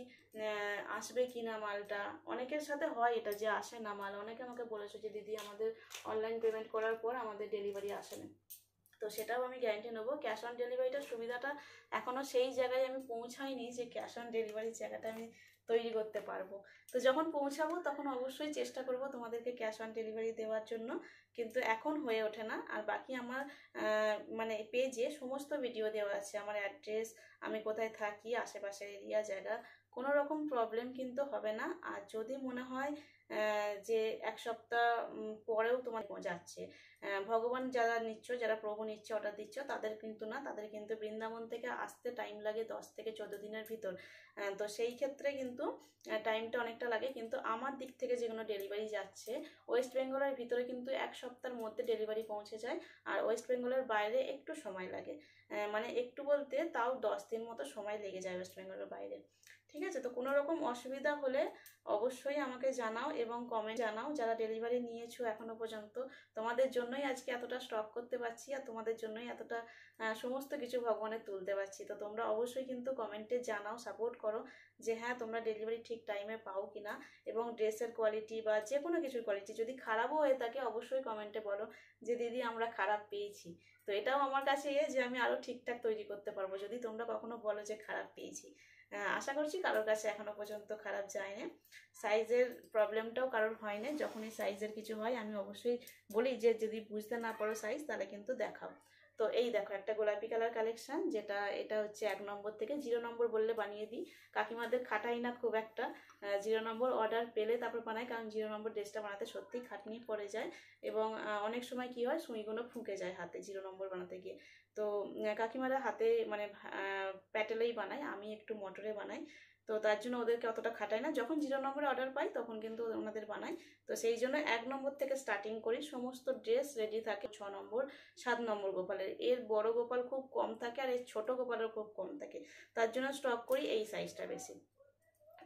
আসবে কি না মালটা। অনেকের সাথে হয় এটা যে আসে না মাল, অনেকে আমাকে বলেছে যে দিদি আমাদের অনলাইন পেমেন্ট করার পর আমাদের ডেলিভারি আসে না, তো সেটাও আমি গ্যারান্টি নেবো। ক্যাশ অন ডেলিভারিটার সুবিধাটা এখনও সেই জায়গায় আমি পৌঁছাইনি যে ক্যাশ অন ডেলিভারির জায়গাটা আমি তৈরি করতে পারবো। তো যখন পৌঁছাবো তখন অবশ্যই চেষ্টা করব তোমাদেরকে ক্যাশ অন ডেলিভারি দেওয়ার জন্য, কিন্তু এখন হয়ে ওঠে না। আর বাকি আমার মানে পেজে সমস্ত ভিডিও দেওয়া আছে, আমার অ্যাড্রেস, আমি কোথায় থাকি, আশেপাশের এরিয়া জায়গা, কোনো রকম প্রবলেম কিন্তু হবে না। আর যদি মনে হয় যে এক সপ্তাহ পরেও তোমার যাচ্ছে, ভগবান যারা নিচ্ছ, যারা প্রভু নিচ্ছে, অর্ডার দিচ্ছ, তাদের কিন্তু না, তাদের কিন্তু বৃন্দাবন থেকে আসতে টাইম লাগে 10 থেকে 14 দিনের ভিতর। তো সেই ক্ষেত্রে কিন্তু টাইমটা অনেকটা লাগে। কিন্তু আমার দিক থেকে যেগুলো ডেলিভারি যাচ্ছে ওয়েস্ট বেঙ্গলের ভিতরে কিন্তু এক সপ্তাহের মধ্যে ডেলিভারি পৌঁছে যায়, আর ওয়েস্ট বেঙ্গলের বাইরে একটু সময় লাগে, মানে একটু বলতে তাও 10 দিন মতো সময় লেগে যায় ওয়েস্ট বেঙ্গলের বাইরে। ঠিক আছে, তো কোনো রকম অসুবিধা হলে অবশ্যই আমাকে জানাও এবং কমেন্ট জানাও। যারা ডেলিভারি নিয়েছো এখনো পর্যন্ত, তোমাদের জন্যই আজকে এতটা স্টক করতে পারছি, আর তোমাদের জন্যই এতটা সমস্ত কিছু ভগবানের তুলতে পারছি। তো তোমরা অবশ্যই কিন্তু কমেন্টে জানাও, সাপোর্ট করো যে হ্যাঁ তোমরা ডেলিভারি ঠিক টাইমে পাও কিনা, এবং ড্রেসের কোয়ালিটি বা যে কোনো কিছুর কোয়ালিটি যদি খারাপও হয়ে থাকে অবশ্যই কমেন্টে বলো যে দিদি আমরা খারাপ পেয়েছি। তো এটাও আমার কাছে যে আমি আরও ঠিকঠাক তৈরি করতে পারবো যদি তোমরা কখনো বলো যে খারাপ পেয়েছি। আশা করছি কারোর কাছে এখনো পর্যন্ত খারাপ যায়নি, সাইজের প্রবলেমটাও কারোর হয় না। যখনই সাইজের কিছু হয় আমি অবশ্যই বলি যে যদি বুঝতে না পারো সাইজ তাহলে কিন্তু দেখাও। তো এই দেখো একটা গোলাপি কালার কালেকশন, যেটা এটা হচ্ছে 1 নম্বর থেকে 0 নম্বর বললে বানিয়ে দিই, কাকিমাদের খাটাই না খুব একটা, 0 নম্বর অর্ডার পেলে তারপর বানাই, কারণ 0 নম্বর ড্রেসটা বানাতে সত্যিই খাটনি পড়ে যায়, এবং অনেক সময় কি হয় সুইগুলো ফুঁকে যায় হাতে 0 নম্বর বানাতে গিয়ে। তো কাকিমারা হাতে মানে প্যাটেলেই বানায়, আমি একটু মোটরে বানাই, তো তার জন্য ওদেরকে অতটা খাটাই না। যখন 0 নম্বরে অর্ডার পাই তখন কিন্তু ওনাদের বানাই। তো সেই জন্য 1 নম্বর থেকে স্টার্টিং করি, সমস্ত ড্রেস রেডি থাকে 6 নম্বর 7 নম্বর গোপালের। এর বড় গোপাল খুব কম থাকে আর এর ছোট গোপালের খুব কম থাকে, তার জন্য স্টক করি এই সাইজটা বেশি।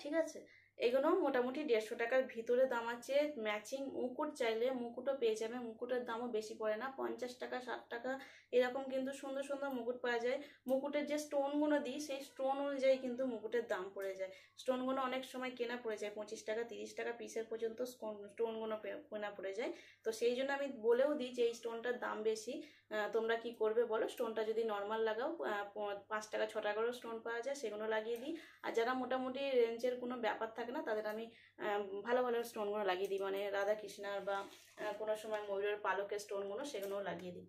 ঠিক আছে, এগুলো মোটামুটি 150 টাকার ভিতরে দাম আছে। ম্যাচিং মুকুট চাইলে মুকুটও পেয়ে যাবে, মুকুটের দামও বেশি পড়ে না, 50 টাকা 60 টাকা এরকম কিন্তু সুন্দর সুন্দর মুকুট পাওয়া যায়। মুকুটের যে স্টোনগুলো দিই সেই স্টোন অনুযায়ী কিন্তু মুকুটের দাম পড়ে যায়। স্টোনগুলো অনেক সময় কেনা পড়ে যায় 25 টাকা 30 টাকা পিসের পর্যন্ত স্টোনগুলো কেনা পড়ে যায়। তো সেই জন্য আমি বলেও দিই যে এই স্টোনটার দাম বেশি, তোমরা কি করবে বলো, স্টোনটা যদি নর্মাল লাগাও 5 টাকা 6 টাকারও স্টোন পাওয়া যায়, সেগুলো লাগিয়ে দিই। আর যারা মোটামুটি রেঞ্জের কোনো ব্যাপার থাকে না তাদের আমি ভালো ভালো স্টোনগুলো লাগিয়ে দিই, মানে রাধা কৃষ্ণার বা কোনো সময় ময়ূরের পালকের স্টোনগুলো সেগুলোও লাগিয়ে দিই।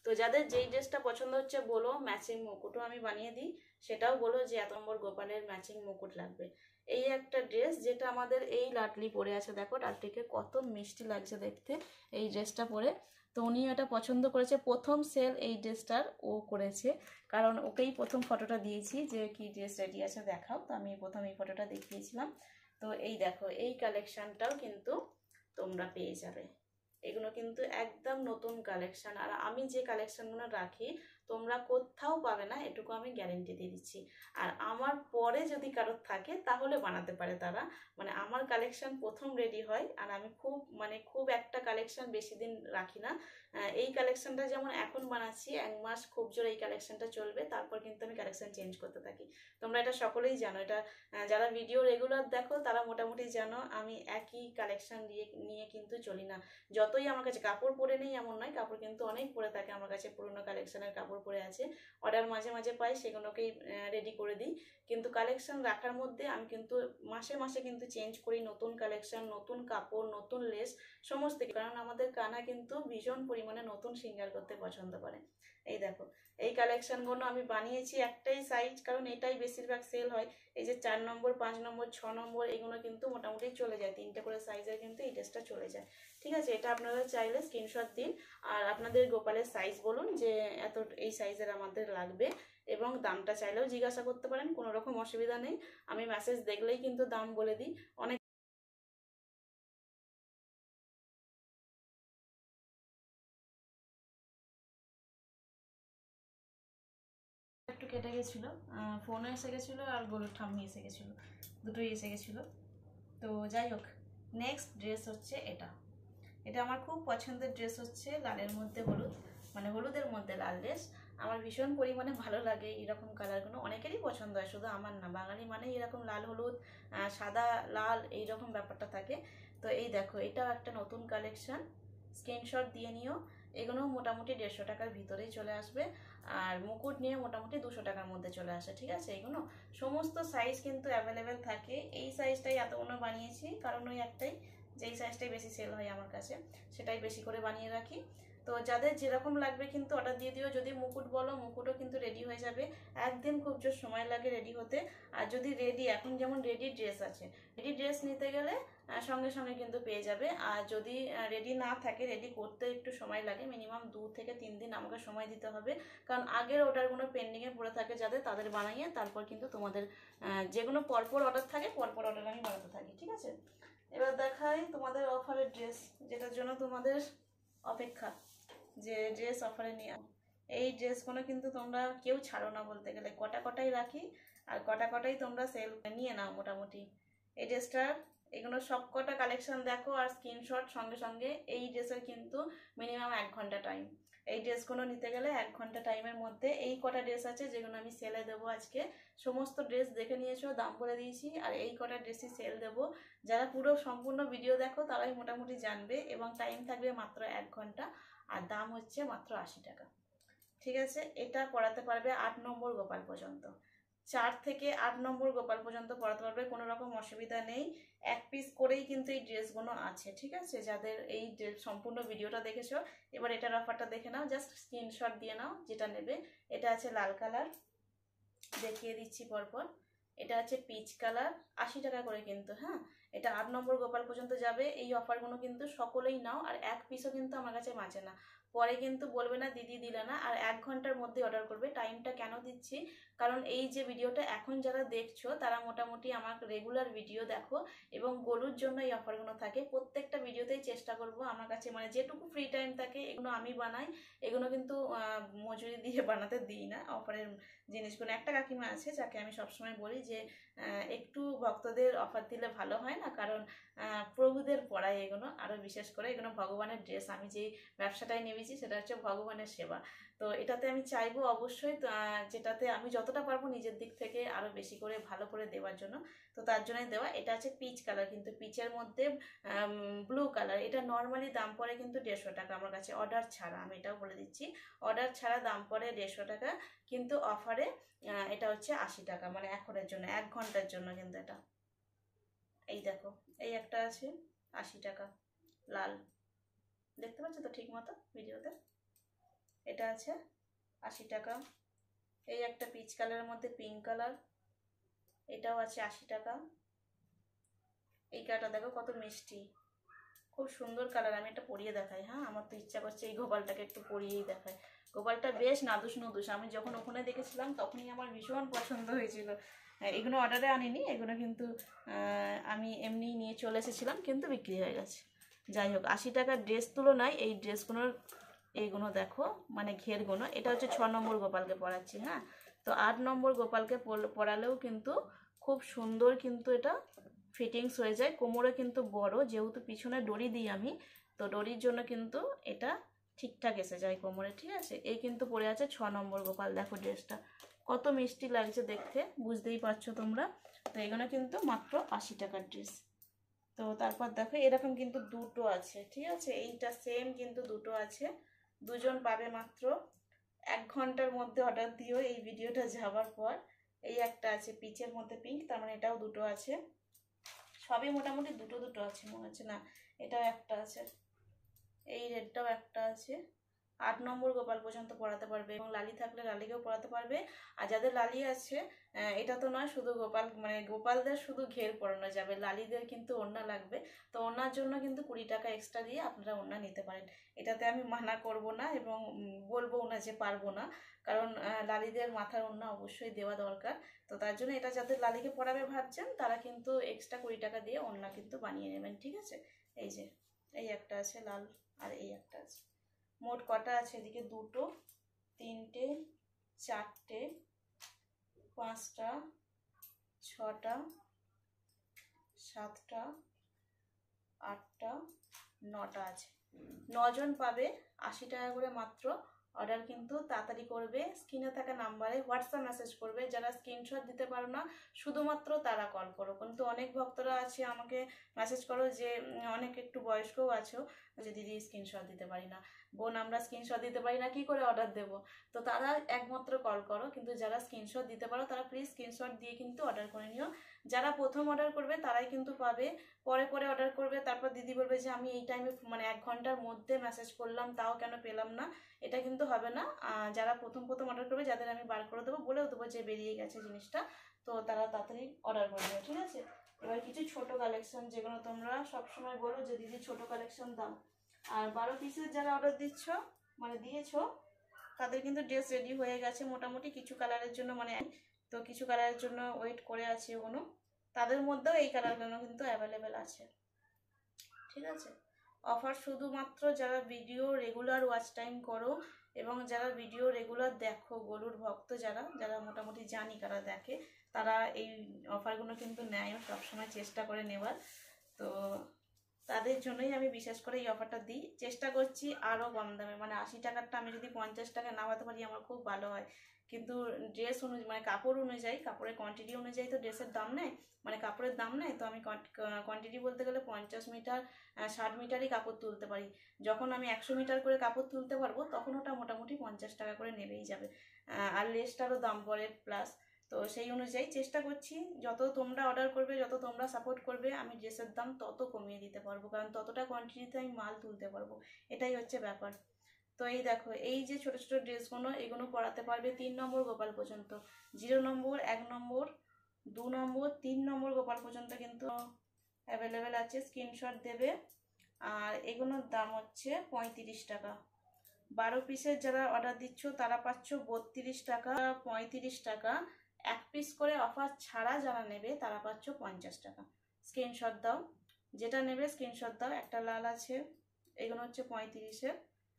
তো যাদের যেই ড্রেসটা পছন্দ হচ্ছে বলো, ম্যাচিং মুকুটও আমি বানিয়ে দিই, সেটাও বলো যে 1 নম্বর গোপালের ম্যাচিং মুকুট লাগবে। এই একটা ড্রেস যেটা আমাদের এই লাটলি পরে আছে, দেখো লাটলিকে কত মিষ্টি লাগছে দেখতে এই ড্রেসটা পরে। তো উনি এটা পছন্দ করেছে, প্রথম সেল এই ড্রেসটার ও করেছে, কারণ ওকেই প্রথম ফটোটা দিয়েছি যে কি ড্রেস রেডি আছে দেখাও, তো আমি প্রথম এই ফটোটা দেখিয়েছিলাম। তো এই দেখো এই কালেকশনটাও কিন্তু তোমরা পেয়ে যাবে, এগুলো কিন্তু একদম নতুন কালেকশন, আর আমি যে কালেকশনগুলো রাখি তোমরা কোথাও পাবে না, এটুকু আমি গ্যারেন্টি দিয়ে দিচ্ছি। আর আমার পরে যদি কারোর থাকে তাহলে বানাতে পারে তারা, মানে আমার কালেকশন প্রথম রেডি হয়, আর আমি খুব একটা কালেকশন বেশি দিন রাখি না। এই কালেকশনটা যেমন এখন বানাচ্ছি 1 মাস খুব জোরে এই কালেকশনটা চলবে, তারপর কিন্তু আমি কালেকশন চেঞ্জ করতে থাকি। তোমরা এটা সকলেই জানো, এটা যারা ভিডিও রেগুলার দেখো তারা মোটামুটি জানো আমি একই কালেকশন নিয়ে কিন্তু চলি না। যতই আমার কাছে কাপড় পরে নেই এমন নয়, কাপড় কিন্তু অনেক পরে থাকে আমার কাছে, পুরোনো কালেকশনের কাপড় পরে আছে, অর্ডার মাঝে মাঝে পাই সেগুলোকেই রেডি করে দিই। কিন্তু কালেকশন রাখার মধ্যে আমি কিন্তু মাসে মাসে কিন্তু চেঞ্জ করি, নতুন কালেকশন, নতুন কাপড়, নতুন লেস, সমস্ত, কারণ আমাদের কানা কিন্তু ভীষণ পরিমাণে নতুন সিঙ্গার করতে পছন্দ করে। এই দেখো এই কালেকশনগুলো আমি বানিয়েছি একটাই সাইজ, কারণ এটাই বেশিরভাগ সেল হয়। এই যে 4 নম্বর 5 নম্বর 6 নম্বর এগুলো কিন্তু মোটামুটি চলে যায়, 3টে করে সাইজের কিন্তু এই ড্রেসটা চলে যায়। ঠিক আছে, এটা আপনারা চাইলে স্ক্রিনশট দিন, আর আপনাদের গোপালের সাইজ বলুন যে এত এই সাইজের আমাদের লাগবে, এবং দামটা চাইলেও জিজ্ঞাসা করতে পারেন, কোনো রকম অসুবিধা নেই, আমি মেসেজ দেখলেই কিন্তু দাম বলে দিই। অনেক একটু কেটে গেছিলো, ফোনও এসে গেছিলো আর গরুর ঠাম্মি এসে গেছিলো, দুটোই এসে গেছিলো। তো যাই হোক, নেক্সট ড্রেস হচ্ছে এটা, এটা আমার খুব পছন্দের ড্রেস, হচ্ছে লালের মধ্যে হলুদ, মানে হলুদের মধ্যে লাল ড্রেস। আমার ভীষণ পরিমাণে ভালো লাগে এরকম কালারগুলো, অনেকেরই পছন্দ হয়, শুধু আমার না, বাঙালি মানে এরকম লাল হলুদ সাদা লাল এইরকম ব্যাপারটা থাকে। তো এই দেখো এটাও একটা নতুন কালেকশন, স্ক্রিনশট দিয়ে নিও। এগুলো মোটামুটি 150 টাকার ভিতরেই চলে আসবে। আর মুকুট নিয়ে মোটামুটি 200 টাকার মধ্যে চলে আসে, ঠিক আছে। এগুলো সমস্ত সাইজ কিন্তু অ্যাভেলেবেল থাকে। এই সাইজটাই এতগুলো বানিয়েছি কারণ ওই একটাই, যেই সাইজটাই বেশি সেল হয় আমার কাছে সেটাই বেশি করে বানিয়ে রাখি। তো যাদের যেরকম লাগবে কিন্তু অর্ডার দিয়ে দিও। যদি মুকুট বলো, মুকুটও কিন্তু রেডি হয়ে যাবে, একদিন খুব জোর সময় লাগে রেডি হতে। আর যদি রেডি, এখন যেমন রেডি ড্রেস আছে, রেডি ড্রেস নিতে গেলে সঙ্গে সঙ্গে কিন্তু পেয়ে যাবে। আর যদি রেডি না থাকে, রেডি করতে একটু সময় লাগে, মিনিমাম 2 থেকে 3 দিন আমাকে সময় দিতে হবে, কারণ আগের অর্ডারগুলো পেন্ডিংয়ে পড়ে থাকে যাদের, তাদের বানাইয়ে তারপর কিন্তু তোমাদের যেগুলো পরপর অর্ডার থাকে পরপর অর্ডার আমি বানাতে থাকি, ঠিক আছে। এবার দেখাই তোমাদের অফারের ড্রেস, যেটার জন্য তোমাদের অপেক্ষা, যে ড্রেস অফারে নিয়ে। এই ড্রেসগুলো কিন্তু তোমরা কেউ ছাড়ো না বলতে গেলে, কটা কটাই রাখি আর কটা কটাই তোমরা সেল নিয়ে নাও মোটামুটি। এই ড্রেসটার এগুলো সব কটা কালেকশন দেখো আর স্ক্রিনশট সঙ্গে সঙ্গে। এই ড্রেসের কিন্তু মিনিমাম 1 ঘন্টা টাইম, এই ড্রেসগুলো নিতে গেলে 1 ঘন্টা টাইমের মধ্যে। এই কটা ড্রেস আছে যেগুলো আমি সেলে দেবো আজকে, সমস্ত ড্রেস দেখে নিয়েছো, দাম বলে দিয়েছি, আর এই কটা ড্রেসই সেল দেবো। যারা পুরো সম্পূর্ণ ভিডিও দেখো তারাই মোটামুটি জানবে, এবং টাইম থাকবে মাত্র 1 ঘন্টা, আর দাম হচ্ছে মাত্র 80 টাকা, ঠিক আছে। এটা পড়াতে পারবে 8 নম্বর গোপাল পর্যন্ত, 4 থেকে 8 নম্বর গোপাল পর্যন্ত পড়াতে পারবে, কোনো রকম অসুবিধা নেই। 1 পিস করেই কিন্তু এই ড্রেসগুলো আছে, ঠিক আছে। যাদের এই সম্পূর্ণ ভিডিওটা দেখেছো, এবার এটার অফারটা দেখে নাও, জাস্ট স্ক্রিনশট দিয়ে নাও যেটা নেবে। এটা আছে লাল কালার, দেখিয়ে দিচ্ছি পরপর। এটা আছে পিচ কালার, 80 টাকা করে কিন্তু, হ্যাঁ। এটা 8 নম্বর গোপাল পর্যন্ত যাবে। এই অফারগুলো কিন্তু সকলেই নাও, আর 1 পিসও কিন্তু আমার কাছে বাঁচে না, পরে কিন্তু বলবে না দিদি দিলে না। আর 1 ঘন্টার মধ্যে অর্ডার করবে। টাইমটা কেন দিচ্ছি, কারণ এই যে ভিডিওটা এখন যারা দেখছো তারা মোটামুটি আমার রেগুলার ভিডিও দেখো, এবং গরুর জন্য এই অফারগুলো থাকে। প্রত্যেকটা ভিডিওতেই চেষ্টা করব আমার কাছে মানে যেটুকু ফ্রি টাইম থাকে এগুলো আমি বানাই। এগুলো কিন্তু মজুরি দিয়ে বানাতে দিই না অফারের জিনিসগুলো। একটা কাকিমা আছে যাকে আমি সবসময় বলি যে একটু ভক্তদের অফার দিলে ভালো হয় না, কারণ প্রভুদের পড়ায় এগুলো, আরও বিশেষ করে এগুলো ভগবানের ড্রেস। আমি যেই ব্যবসাটায় নেমেছি সেটা হচ্ছে ভগবানের সেবা। তো এটাতে আমি চাইবো অবশ্যই, যেটাতে আমি যতটা পারবো নিজের দিক থেকে আরও বেশি করে ভালো করে দেওয়ার জন্য, তো তার জন্যই দেওয়া। এটা আছে পিচ কালার, কিন্তু পিচের মধ্যে ব্লু কালার। এটা নর্মালি দাম পড়ে কিন্তু 150 টাকা আমার কাছে, অর্ডার ছাড়া, আমি এটাও বলে দিচ্ছি, অর্ডার ছাড়া দাম পড়ে 150 টাকা, কিন্তু অফারে এটা হচ্ছে 80 টাকা, মানে এখনের জন্য 1 ঘন্টার জন্য কিন্তু এটা। এই দেখো, এই একটা আছে 80 টাকা লাল, দেখতে পাচ্ছ তো ঠিক মতো ভিডিওতে। এটা আছে 80 টাকা। এই একটা পিচ কালারের মধ্যে পিঙ্ক কালার, এটাও আছে 80 টাকা। এই কালারটা দেখো কত মিষ্টি, খুব সুন্দর কালার। আমি এটা পরিয়ে দেখাই, হ্যাঁ, আমার তো ইচ্ছা করছে এই গোপালটাকে একটু পরিয়েই দেখাই। গোপালটা বেশ নাদুস নুদুস, আমি যখন ওখানে দেখেছিলাম তখনই আমার ভীষণ পছন্দ হয়েছিল। এগুলো অর্ডারে আনিনি, এগুলো কিন্তু আমি এমনি নিয়ে চলে এসেছিলাম, কিন্তু বিক্রি হয়ে গেছে। যাই হোক, 80 টাকার ড্রেস তুলনায় এই ড্রেসগুলোর এইগুলো দেখো, মানে ঘেরগুলো। এটা হচ্ছে 6 নম্বর গোপালকে পরাচ্ছি, হ্যাঁ। তো 8 নম্বর গোপালকে পরালেও কিন্তু খুব সুন্দর কিন্তু এটা ফিটিংস হয়ে যায়। কোমরে কিন্তু বড়, যেহেতু পিছনে দড়ি দিই আমি, তো দড়ির জন্য কিন্তু এটা ঠিকঠাক এসে যায় কোমরে, ঠিক আছে। এই কিন্তু পরে আছে 6 নম্বর গোপাল, দেখো ড্রেসটা কত মিষ্টি লাগছে দেখতে, বুঝতেই পারছো তোমরা। তো এগুলো কিন্তু মাত্র 80 টাকার ড্রেস। তো তারপর দেখো এরকম কিন্তু দুটো আছে, ঠিক আছে। এইটা সেম কিন্তু দুটো আছে, দুজন পাবে মাত্র। 1 ঘন্টার মধ্যে অর্ডার দিও এই ভিডিওটা যাওয়ার পর। এই একটা আছে পিচের মধ্যে পিঙ্ক, তার মানে এটাও দুটো আছে, সবই মোটামুটি দুটো দুটো আছে মনে হচ্ছে, না এটাও একটা আছে, এই রেডটাও একটা আছে। 8 নম্বর গোপাল পর্যন্ত পড়াতে পারবে, এবং লালি থাকলে লালিকেও পড়াতে পারবে। আর যাদের লালি আছে, এটা তো নয় শুধু গোপাল, মানে গোপালদের শুধু ঘের পরানো যাবে, লালিদের কিন্তু ওড়না লাগবে। তো ওড়নার জন্য কিন্তু 20 টাকা এক্সট্রা দিয়ে আপনারা ওড়না নিতে পারেন। এটাতে আমি মানা করব না, এবং বলবো না যে পারবো না, কারণ লালিদের মাথার ওড়না অবশ্যই দেওয়া দরকার। তো তার জন্য এটা যাদের লালিকে পরাবে ভাবছেন তারা কিন্তু এক্সট্রা 20 টাকা দিয়ে ওড়না কিন্তু বানিয়ে নেবেন, ঠিক আছে। এই যে এই একটা আছে লাল, আর এই একটা আছে। মোট কটা আছে এদিকে, দুটো, তিনটে, চারটে, পাঁচটা, ছটা, সাতটা, আটটা, নটা আছে। 9 জন পাবে, 80 টাকা করে মাত্র। অর্ডার কিন্তু তাড়াতাড়ি করবে, স্ক্রিনে থাকা নাম্বারে হোয়াটসঅ্যাপ মেসেজ করবে। যারা স্ক্রিনশট দিতে পারো না শুধুমাত্র তারা কল করো, কিন্তু অনেক ভক্তরা আছে আমাকে মেসেজ করো যে অনেক একটু বয়স্কও আছো যে দিদি স্ক্রিনশট দিতে পারি না। বোন আমরা স্ক্রিনশট দিতে পারি না, কি করে অর্ডার দেবো? তো তারা একমাত্র কল করো, কিন্তু যারা স্ক্রিনশট দিতে পারো তারা প্লিজ স্ক্রিনশট দিয়ে কিন্তু অর্ডার করে নিও। যারা প্রথম অর্ডার করবে তারাই কিন্তু পাবে, পরে পরে অর্ডার করবে তারপর দিদি বলবে যে আমি এই টাইমে মানে 1 ঘন্টার মধ্যে মেসেজ করলাম তাও কেন পেলাম না, এটা কিন্তু হবে না। যারা প্রথম প্রথম অর্ডার করবে, যাদের আমি বার করে দেবো, বলেও দেবো যে বেরিয়ে গেছে জিনিসটা, তো তারা তাড়াতাড়ি অর্ডার করে দেবে, ঠিক আছে? এবার কিছু ছোট কালেকশন, যেগুলো তোমরা সবসময় বলো যে দিদি ছোট কালেকশন দাও। আর 12 পিসের যারা অর্ডার দিচ্ছ মানে দিয়েছো, তাদের কিন্তু ড্রেস রেডি হয়ে গেছে মোটামুটি, কিছু কালারের জন্য মানে, তো কিছু কালারের জন্য ওয়েট করে আছে ওগুলো, তাদের মধ্যেও এই কালারগুলো কিন্তু অ্যাভেলেবেল আছে, ঠিক আছে? অফার শুধুমাত্র যারা ভিডিও রেগুলার ওয়াচ টাইম করো এবং যারা ভিডিও রেগুলার দেখো, গরুর ভক্ত যারা যারা মোটামুটি জানি কারা দেখে, তারা এই অফারগুলো কিন্তু নেয়, সবসময় চেষ্টা করে নেওয়ার। তো তাদের জন্যই আমি বিশেষ করে এই অফারটা দিই, চেষ্টা করছি আরও কম দামে, মানে 80 টাকারটা আমি যদি 50 টাকা নামাতে পারি আমার খুব ভালো হয়, কিন্তু ড্রেস অনুযায়ী মানে কাপড় অনুযায়ী, কাপড়ের কোয়ান্টিটি অনুযায়ী তো ড্রেসের দাম নেয়, মানে কাপড়ের দাম নেয়। তো আমি কোয়ান্টিটি বলতে গেলে 50 মিটার 60 মিটারই কাপড় তুলতে পারি, যখন আমি 100 মিটার করে কাপড় তুলতে পারবো তখন ওটা মোটামুটি 50 টাকা করে নেবেই যাবে, আর লেসটারও দাম পড়ে প্লাস। তো সেই অনুযায়ী চেষ্টা করছি, যত তোমরা অর্ডার করবে, যত তোমরা সাপোর্ট করবে, আমি ড্রেসের দাম তত কমিয়ে দিতে পারবো, কারণ ততটা কোয়ান্টিটিতে আমি মাল তুলতে পারবো, এটাই হচ্ছে ব্যাপার। তো এই দেখো, এই যে ছোট ছোট ড্রেসগুলো, এগুলো পরাতে পারবে 3 নম্বর গোপাল পর্যন্ত, 0 নম্বর, 1 নম্বর, 2 নম্বর, 3 নম্বর গোপাল পর্যন্ত কিন্তু অ্যাভেলেবেল আছে, স্ক্রিনশট দেবে। আর এগুলোর দাম হচ্ছে 35 টাকা। 12 পিসের যারা অর্ডার দিচ্ছ তারা পাচ্ছ 32 টাকা, 35 টাকা। 1 পিস করে অফার ছাড়া যারা নেবে তারা পাচ্ছ 50 টাকা। স্ক্রিনশট দাও, যেটা নেবে স্ক্রিনশট দাও। একটা লাল আছে, এগুলো হচ্ছে 35-এর,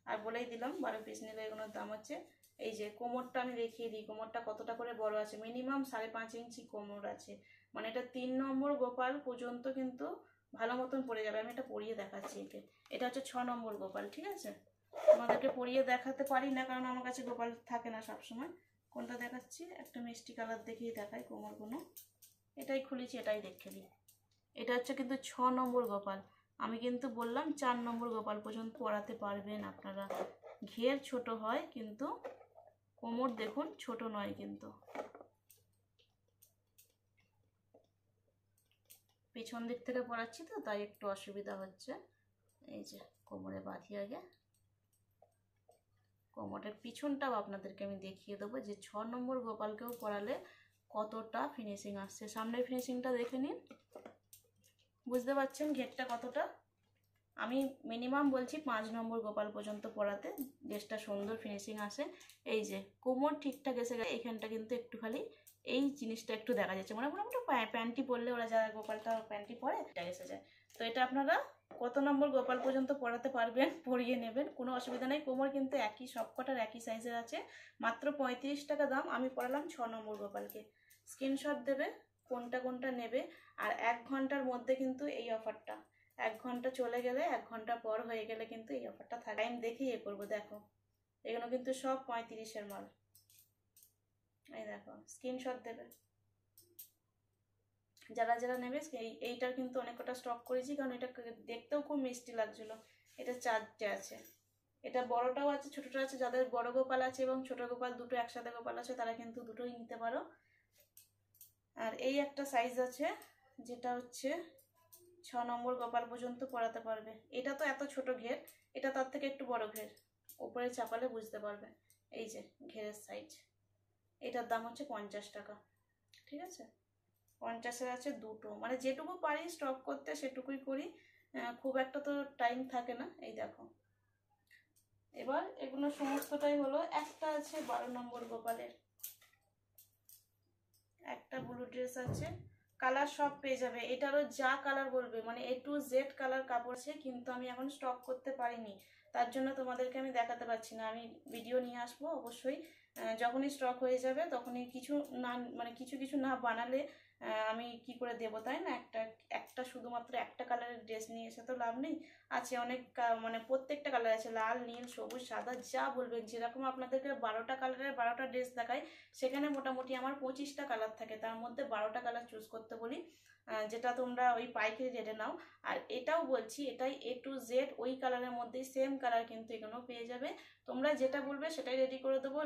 আর বলেই দিলাম 12 পিস নিলে এগুলোর দাম হচ্ছে। এই যে কোমরটা আমি দেখিয়ে দিই, কোমরটা কতটা করে বড় আছে, মিনিমাম 5.5 ইঞ্চি কোমর আছে, মানে এটা 3 নম্বর গোপাল পর্যন্ত কিন্তু ভালো মতন পরে যাবে। আমি এটা পরিয়ে দেখাচ্ছি, এটা হচ্ছে 6 নম্বর গোপাল, ঠিক আছে? তোমাদেরকে পরিয়ে দেখাতে পারি না কারণ আমার কাছে গোপাল থাকে না সবসময়। কোনটা দেখাচ্ছি, একটা মিষ্টি কালার দেখিয়ে দেখাই কোমরগুলো, এটাই খুলেছি, এটাই দেখে দিই। এটা হচ্ছে কিন্তু 6 নম্বর গোপাল, আমি কিন্তু বললাম 4 নম্বর গোপাল পর্যন্ত পরাতে পারবেন আপনারা। ঘের ছোট হয় কিন্তু কোমর দেখুন ছোট নয়, কিন্তু পিছন দিক থেকে পরাচ্ছি তো তাই একটু অসুবিধা হচ্ছে। এই যে কোমরে বাঁধি, আগে কোমরের পিছনটাও আপনাদেরকে আমি দেখিয়ে দেবো যে 6 নম্বর গোপালকেও পরালে কতটা ফিনিশিং আসছে। সামনের ফিনিশিংটা দেখে নিন, বুঝতে পারছেন ঘেরটা কতটা। আমি মিনিমাম বলছি 5 নম্বর গোপাল পর্যন্ত পরাতে ড্রেসটা সুন্দর ফিনিশিং আসে। এই যে কোমর ঠিকঠাক এসে গেছে, এইখানটা কিন্তু একটু খালি এই জিনিসটা একটু দেখা যাচ্ছে, মানে মোটামুটি প্যান্টি পরলে ওরা যারা গোপালটা প্যান্টি পরে এটা এসে যায়। তো এটা আপনারা কত নম্বর গোপাল পর্যন্ত পরাতে পারবেন পরিয়ে নেবেন, কোনো অসুবিধা নেই। কোমর কিন্তু একই, সবকটার একই সাইজের আছে, মাত্র 35 টাকা দাম। আমি পরালাম 6 নম্বর গোপালকে। স্ক্রিনশট দেবে কোনটা কোনটা নেবে, আর 1 ঘন্টার মধ্যে কিন্তু এই অফারটা, 1 ঘন্টা চলে গেলে, 1 ঘন্টা পর হয়ে গেলে কিন্তু এই অফারটা থাকে। টাইম দেখে ইয়ে করবো, দেখো এগুলো কিন্তু সব 35-এর মাল। এই দেখো, স্ক্রিনশট দেবে যারা যারা নেবে। এইটার কিন্তু অনেক কটা স্টক করেছি, কারণ এটা দেখতেও খুব মিষ্টি লাগছিল। এটা 4টে আছে, এটা বড়টাও আছে ছোটটা আছে। যাদের বড় গোপাল আছে এবং ছোট গোপাল দুটো একসাথে গোপাল আছে তারা কিন্তু দুটোই নিতে পারো। আর এই একটা সাইজ আছে যেটা হচ্ছে 6 নম্বর গোপাল পর্যন্ত পরাতে পারবে। এটা তো এত ছোট ঘের, এটা তার থেকে একটু বড় ঘের, উপরে চাপালে বুঝতে পারবে। এই যে ঘেরের সাইজ, এটার দাম হচ্ছে 50 টাকা, ঠিক আছে? 50-এর আছে দুটো, মানে যেটুকু পারি স্টক করতে সেটুকুই করি, খুব একটা তো টাইম থাকে না। এই দেখো, এবার এগুলো সমস্তটাই হলো। একটা আছে 12 নম্বর গোপালের, একটা ব্লু ড্রেস আছে, কালার সব পেয়ে যাবে। এটারও যা কালার বলবে, মানে A to Z কালার কাপড় আছে, কিন্তু আমি এখন স্টক করতে পারিনি, তার জন্য তোমাদেরকে আমি দেখাতে পারছি না। আমি ভিডিও নিয়ে আসবো অবশ্যই, যখনই স্টক হয়ে যাবে তখনই। কিছু না, মানে কিছু কিছু না বানালে আমি কি করে দেবো, তাই না? একটা একটা শুধুমাত্র একটা কালারের ড্রেস নিয়ে এসে তো লাভ নেই, আছে অনেক মানে প্রত্যেকটা কালার আছে, লাল নীল সবুজ সাদা যা বলবেন। যেরকম আপনাদেরকে 12টা কালারের 12টা ড্রেস দেখায়, সেখানে মোটামুটি আমার 25টা কালার থাকে, তার মধ্যে 12টা কালার চুজ করতে বলি, যেটা তোমরা ওই পাইকারি রেটে নাও। আর এটাও বলছি, এটাই A to Z ওই কালারের মধ্যেই সেম কালার কিন্তু এখানেও পেয়ে যাবে। তোমরা যেটা বলবে সেটাই রেডি করে দেবো।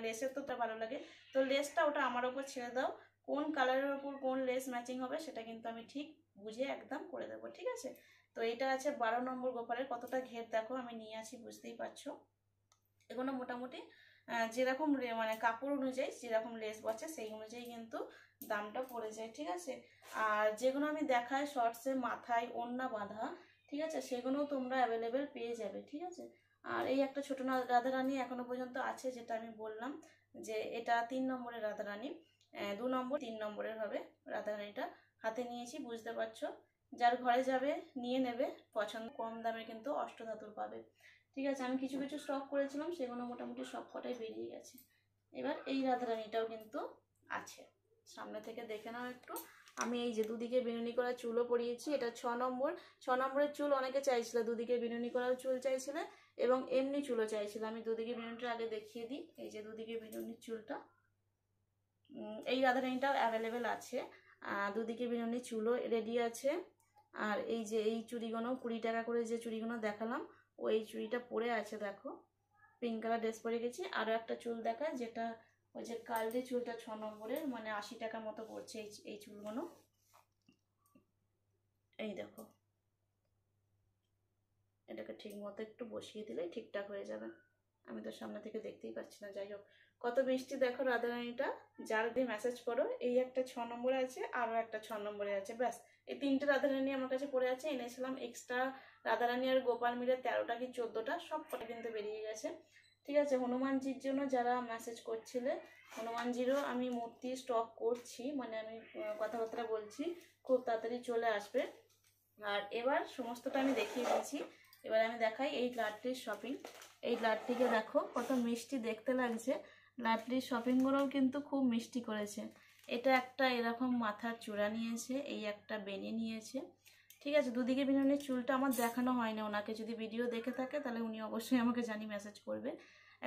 লেসের তো ভালো লাগে, তো লেসটা ওটা আমার ওপর ছেড়ে দাও, কোন কালারের ওপর কোন লেস ম্যাচিং হবে সেটা কিন্তু আমি ঠিক বুঝে একদম করে দেবো, ঠিক আছে? তো এটা আছে 12 নম্বর গোপালের। কতটা ঘের দেখো আমি নিয়ে আসি, বুঝতেই পারছো। এগুলো মোটামুটি যেরকম মানে কাপড় অনুযায়ী যেরকম লেস বসে সেই অনুযায়ী কিন্তু দামটা পড়ে যায়, ঠিক আছে? আর যেগুলো আমি দেখাই শর্টসে মাথায় ওড়না বাঁধা, ঠিক আছে, সেগুলোও তোমরা অ্যাভেলেবেল পেয়ে যাবে, ঠিক আছে? আর এই একটা ছোট রাধারানী এখনো পর্যন্ত আছে, যেটা আমি বললাম যে এটা 3 নম্বরের রাধারানী, 2 নম্বর 3 নম্বরের হবে রাধারানীটা। হাতে নিয়েছি, বুঝতে পারছো। যার ঘরে যাবে নিয়ে নেবে, পছন্দ। কম দামে কিন্তু অষ্টধাতুর পাবে, ঠিক আছে? আমি কিছু কিছু স্টক করেছিলাম, সেগুলো মোটামুটি সব কটাই বেরিয়ে গেছে। এবার এই রাধারানীটাও কিন্তু আছে, সামনে থেকে দেখে নাও একটু। আমি এই যে দুদিকে বিনুনি করা চুলও পরিয়েছি, এটা 6 নম্বর। 6 নম্বরের চুল অনেকে চাইছিল, দুদিকে বিনুনি করাও চুল চাইছিলে এবং এমনি চুলও চাইছিল। আমি দুদিকে বিনুনিটা আগে দেখিয়ে দিই। এই যে দুদিকে বিনুনির চুলটা, এই রাধারানীটাও অ্যাভেলেবেল আছে। দুদিকে বিনুনি চুলও রেডি আছে। আর এই যে এই চুড়িগুলো 20 টাকা করে যে চুড়িগুলো দেখালাম, ওই চুড়িটা পরে আছে দেখো, পিঙ্ক কালার ড্রেস পরে গেছি। আরও একটা চুল দেখায়, যেটা ওই যে কালদি চুলটা 6 নম্বরের, মানে 80 টাকা মতো পড়ছে এই চুলগুলো। এই দেখো, এটাকে ঠিক মতো একটু বসিয়ে দিলেই ঠিকঠাক হয়ে যাবে। আমি তো সামনে থেকে দেখতেই পাচ্ছি না, যাই হোক। কত মিষ্টি দেখো রাধারানীটা। যার দিয়ে মেসেজ করো, এই একটা 6 নম্বরে আছে, আরও একটা 6 নম্বরে আছে, ব্যাস। এই 3টে রাধারানী আমার কাছে পড়ে আছে। এনেছিলাম এক্সট্রা রাধারানী আর গোপাল মিলে 13টা কি 14টা, সব কটা কিন্তু বেরিয়ে গেছে, ঠিক আছে? হনুমানজির জন্য যারা মেসেজ করছিলে, হনুমানজিরও আমি মূর্তি স্টক করছি, মানে আমি কথাবার্তা বলছি, খুব তাড়াতাড়ি চলে আসবে। আর এবার সমস্তটা আমি দেখিয়ে দিয়েছি। এবার আমি দেখাই এই লাডলির শপিং। এই লাডলিকে দেখো কত মিষ্টি দেখতে লাগছে। লাডলির শপিংগুলোও কিন্তু খুব মিষ্টি করেছে। এটা একটা এরকম মাথার চূড়া নিয়েছে, এই একটা বেনি নিয়েছে, ঠিক আছে? দুদিকে বিনুনির চুলটা আমার দেখানো হয়নি ওনাকে, যদি ভিডিও দেখে থাকে তাহলে উনি অবশ্যই আমাকে মেসেজ করবে।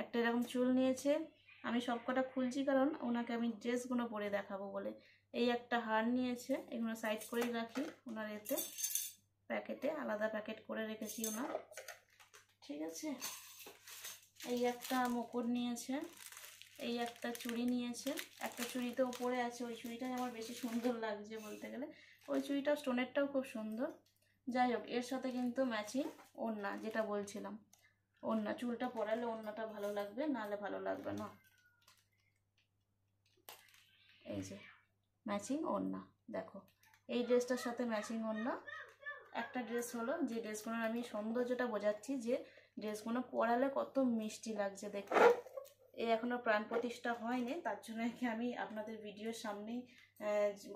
একটা এরকম চুল নিয়েছে, আমি সবকটা খুলছি কারণ ওনাকে আমি ড্রেসগুলো পরে দেখাবো বলে। এই একটা হার নিয়েছে, এগুলো সাইড করেই রাখি ওনার এতে প্যাকেটে, আলাদা প্যাকেট করে রেখেছি ওনার, ঠিক আছে? এই একটা মুকুট নিয়েছে, এই একটা চুড়ি নিয়েছে, একটা চুড়িতে পরে আছে, ওই চুড়িটাই আমার বেশি সুন্দর লাগছে বলতে গেলে। ওই চুড়িটা স্টোনেরটাও খুব সুন্দর। যাই হোক, এর সাথে কিন্তু ম্যাচিং ওড়না, যেটা বলছিলাম, ওড়না চুলটা পরালে ওড়নাটা ভালো লাগবে, নাহলে ভালো লাগবে না। এই যে ম্যাচিং ওড়না দেখো, এই ড্রেসটার সাথে ম্যাচিং ওড়না। একটা ড্রেস হলো, যে ড্রেসগুলো আমি সৌন্দর্যটা বোঝাচ্ছি, যে ড্রেসগুলো পরালে কত মিষ্টি লাগছে দেখতে। এই এখনো প্রাণ প্রতিষ্ঠা হয়নি, তার জন্য আমি আপনাদের ভিডিওর সামনেই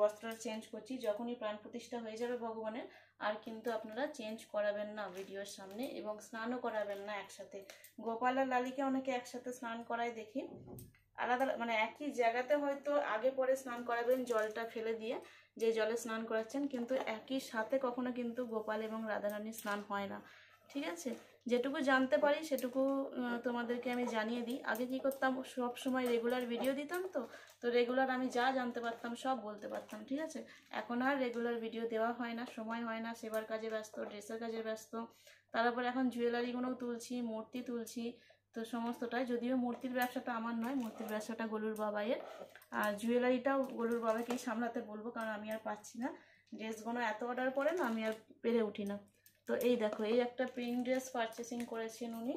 বস্ত্রটা চেঞ্জ করছি। যখনই প্রাণ প্রতিষ্ঠা হয়ে যাবে ভগবানের, আর কিন্তু আপনারা চেঞ্জ করাবেন না ভিডিওর সামনে, এবং স্নানও করাবেন না একসাথে। গোপাল আর লালীকে অনেকে একসাথে স্নান করায় দেখি, আলাদা মানে একই জায়গাতে হয়তো আগে পরে স্নান করাবেন জলটা ফেলে দিয়ে, যে জলে স্নান করাচ্ছেন, কিন্তু একই সাথে কখনো কিন্তু গোপাল এবং রাধারানীর স্নান হয় না, ঠিক আছে? যেটুকু জানতে পারি সেটুকু তোমাদেরকে আমি জানিয়ে দিই। আগে কি করতাম, সব সময় রেগুলার ভিডিও দিতাম, তো রেগুলার আমি যা জানতে পারতাম সব বলতে পারতাম, ঠিক আছে? এখন আর রেগুলার ভিডিও দেওয়া হয় না, সময় হয় না, সেবার কাজে ব্যস্ত, ড্রেসের কাজে ব্যস্ত। তারপর এখন জুয়েলারিগুলোও তুলছি, মূর্তি তুলছি, তো সমস্তটাই। যদিও মূর্তির ব্যবসাটা আমার নয়, মূর্তির ব্যবসাটা গলুর বাবাইয়ের, আর জুয়েলারিটাও গলুর বাবাকেই সামলাতে বলবো, কারণ আমি আর পাচ্ছি না। ড্রেসগুলো এত অর্ডার পড়ে না, আমি আর পেরে উঠি না। তো এই দেখো, এই একটা পিঙ্ক ড্রেস পারচেসিং করেছেন উনি।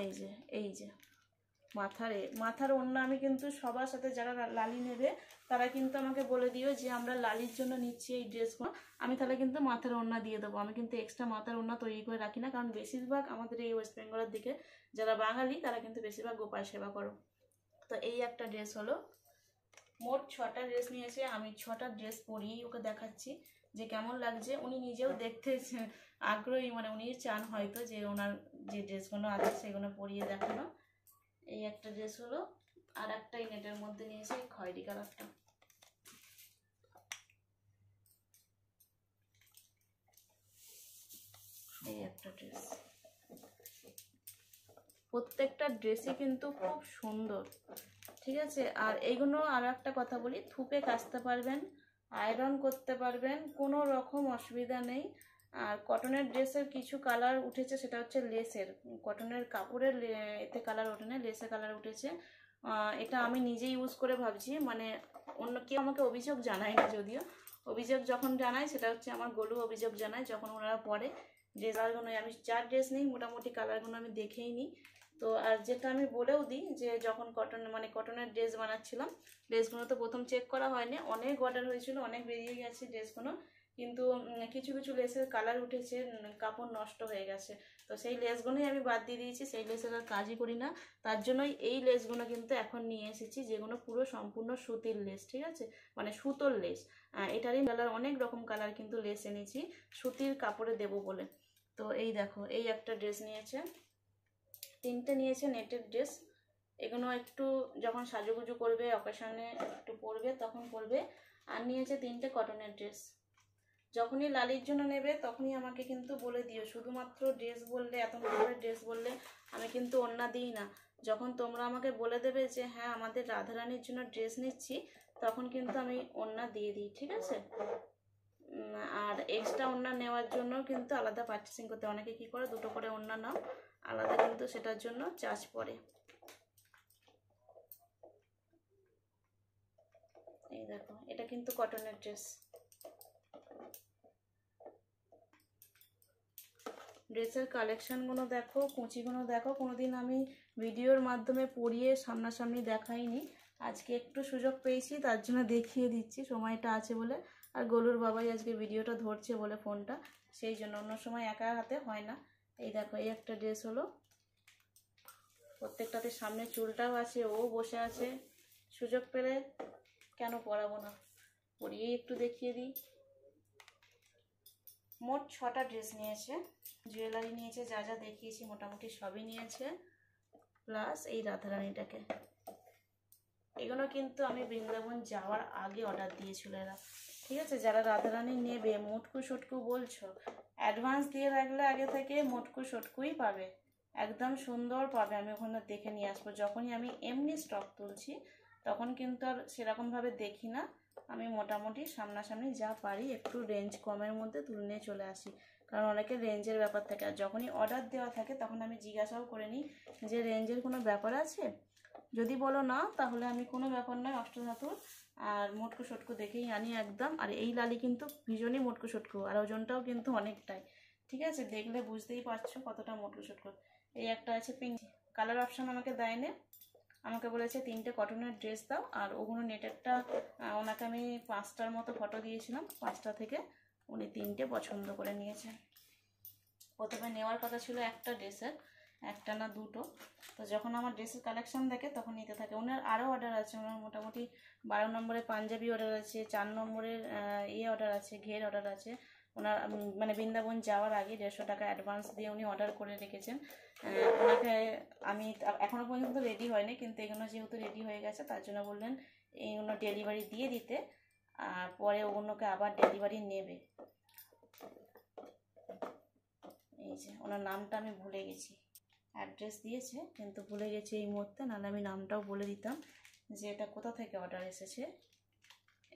এই যে মাথার ওড়না। আমি কিন্তু সবার সাথে, যারা লালি নেবে তারা কিন্তু আমাকে বলে দিও যে আমরা লালির জন্য নিচ্ছি এই ড্রেসগুলো, আমি তাহলে কিন্তু মাথার ওড়না দিয়ে দেবো। আমি কিন্তু এক্সট্রা মাথার ওড়না তৈরি করে রাখি না, কারণ বেশিরভাগ আমাদের এই ওয়েস্ট বেঙ্গলের দিকে যারা বাঙালি তারা কিন্তু বেশিরভাগ গোপাল সেবা করো। তো এই একটা ড্রেস হলো, মোট 6টা ড্রেস নিয়েছে। আমি 6টা ড্রেস পরিয়েই ওকে দেখাচ্ছি যে কেমন লাগছে। উনি নিজেও দেখতে আগ্রহী, মানে উনি চান হয়তো যে ওনার যে ড্রেসগুলো আছে সেগুলো পরিয়ে দেখানো। এই একটা ড্রেস হলো, আর একটা এই নেটের মধ্যে নিয়েছে খয়েরি কালারটা। এই একটা ড্রেস, প্রত্যেকটা ড্রেসই কিন্তু খুব সুন্দর, ঠিক আছে। আর এইগুলো আরও একটা কথা বলি, থুপে কাচতে পারবেন, আয়রন করতে পারবেন, কোনো রকম অসুবিধা নেই। আর কটনের ড্রেসের কিছু কালার উঠেছে, সেটা হচ্ছে লেসের, কটনের কাপড়ের এতে কালার ওঠে না, লেসে কালার উঠেছে। এটা আমি নিজে ইউজ করে ভাবছি, মানে অন্য কেউ আমাকে অভিযোগ জানায় না, যদিও অভিযোগ যখন জানায় সেটা হচ্ছে আমার গলু অভিযোগ জানায়, যখন ওনারা পরে ড্রেস কালারগুলো, আমি যার ড্রেস নিই মোটামুটি কালারগুলো আমি দেখেই নিই। তো আর যেটা আমি বলেও দিই যে যখন কটনের ড্রেস বানাচ্ছিলাম, ড্রেসগুলো তো প্রথম চেক করা হয়নি, অনেক অর্ডার হয়েছিল, অনেক বেরিয়ে গেছে ড্রেসগুলো, কিন্তু কিছু কিছু লেসের কালার উঠেছে, কাপড় নষ্ট হয়ে গেছে, তো সেই লেসগুলোই আমি বাদ দিয়ে দিয়েছি, সেই লেসের আর কাজই করি না। তার জন্যই এই লেসগুলো কিন্তু এখন নিয়ে এসেছি, যেগুলো পুরো সম্পূর্ণ সুতির লেস, ঠিক আছে, মানে সুতোর লেস। এটারই কালার, অনেক রকম কালার কিন্তু লেস এনেছি সুতির কাপড়ে দেবো বলে। তো এই দেখো, এই একটা ড্রেস নিয়েছে, তিনটে নিয়েছে নেটের ড্রেস, এগুলো একটু যখন সাজুগুজু করবে, অকেশনে একটু পরবে তখন পরবে। আর নিয়েছে তিনটে কটনের ড্রেস। যখনই লালির জন্য নেবে তখনই আমাকে কিন্তু বলে দিও, শুধুমাত্র ড্রেস বললে, এত করে ড্রেস বললে আমি কিন্তু ওড়না দিই না। যখন তোমরা আমাকে বলে দেবে যে হ্যাঁ আমাদের রাধারানীর জন্য ড্রেস নিচ্ছি, তখন কিন্তু আমি ওড়না দিয়ে দিই, ঠিক আছে। আর এক্সট্রা ওড়না নেওয়ার জন্য কিন্তু আলাদা পার্চেসিং করতে, অনেকে কী করে দুটো করে ওড়না নাও, আলাদা কিন্তু সেটার জন্য চার্জ পড়ে। এই দেখো, এটা কিন্তু কটনের ড্রেস। ড্রেসের কালেকশানগুলো দেখো, কুচিগুলো দেখো, কোনোদিন আমি ভিডিওর মাধ্যমে পরিয়ে সামনাসামনি দেখাইনি, আজকে একটু সুযোগ পেয়েছি তার জন্য দেখিয়ে দিচ্ছি, সময়টা আছে বলে। আর গোলুর বাবাই আজকে ভিডিওটা ধরছে বলে ফোনটা, সেই জন্য, অন্য সময় একা হাতে হয় না। এই দেখো, এই একটা ড্রেস হলো, প্রত্যেকটাতে সামনে চুলটাও আছে, ও বসে আছে, সুযোগ পেলে কেন পরাবো না, পরিয়েই একটু দেখিয়ে দিই। মোট 6টা ড্রেস নিয়েছে, জুয়েলারি নিয়েছে, যা যা দেখিয়েছি মোটামুটি সবই নিয়েছে, প্লাস এই রাধারানীটাকে। এগুলো কিন্তু আমি বৃন্দাবন যাওয়ার আগে অর্ডার দিয়েছিল এরা, ঠিক আছে। যারা রাধারানী নেবে, মোটকু সটকু বলছো, অ্যাডভান্স দিয়ে রাখলে আগে থেকে মোটকু সটকুই পাবে, একদম সুন্দর পাবে। আমি ওখানে দেখে নিয়ে আসবো, যখনই আমি এমনি স্টক তুলছি তখন কিন্তু আর সেরকমভাবে দেখি না, আমি মোটামুটি সামনাসামনি যা পারি একটু রেঞ্জ কমের মধ্যে তুলে নিয়ে চলে আসি, কারণ অনেকের রেঞ্জের ব্যাপার থাকে। আর যখনই অর্ডার দেওয়া থাকে তখন আমি জিজ্ঞাসাও করে নিই যে রেঞ্জের কোনো ব্যাপার আছে, যদি বলো না তাহলে আমি কোনো ব্যাপার নয়, অষ্টধাতুর আর মোটকু সটকু দেখেই আনি একদম। আর এই লালি কিন্তু ভীষণই মোটকু সটকু, আর ওজনটাও কিন্তু অনেকটাই, ঠিক আছে, দেখলে বুঝতেই পারছো কতটা মোটকু সটকু। এই একটা আছে পিঙ্ক, কালার অপশান আমাকে দেয়নি, আমাকে বলেছে 3টে কটনের ড্রেস দাও, আর ওগুলো নেটেরটা ওনাকে আমি 5টার মতো ফটো দিয়েছিলাম, 5টা থেকে উনি 3টে পছন্দ করে নিয়েছেন। প্রথমে নেওয়ার কথা ছিল একটা ড্রেসের, একটা না দুটো, তো যখন আমার ড্রেসের কালেকশন দেখে তখন নিতে থাকে। ওনার আরও অর্ডার আছে, ওনার মোটামুটি 12 নম্বরে পাঞ্জাবি অর্ডার আছে, 4 নম্বরের অর্ডার আছে, ঘের অর্ডার আছে। ওনার মানে বৃন্দাবন যাওয়ার আগে 150 টাকা অ্যাডভান্স দিয়ে উনি অর্ডার করে রেখেছেন। ওনাকে আমি এখনও পর্যন্ত রেডি হয়নি, কিন্তু এগুলো যেহেতু রেডি হয়ে গেছে তার জন্য বললেন এইগুলো ডেলিভারি দিয়ে দিতে, আর পরে ওগুলোকে আবার ডেলিভারি নেবে। এই যে ওনার নামটা আমি ভুলে গেছি, অ্যাড্রেস দিয়েছে কিন্তু ভুলে গেছি এই মুহূর্তে, নাহলে আমি নামটাও বলে দিতাম যে এটা কোথা থেকে অর্ডার এসেছে।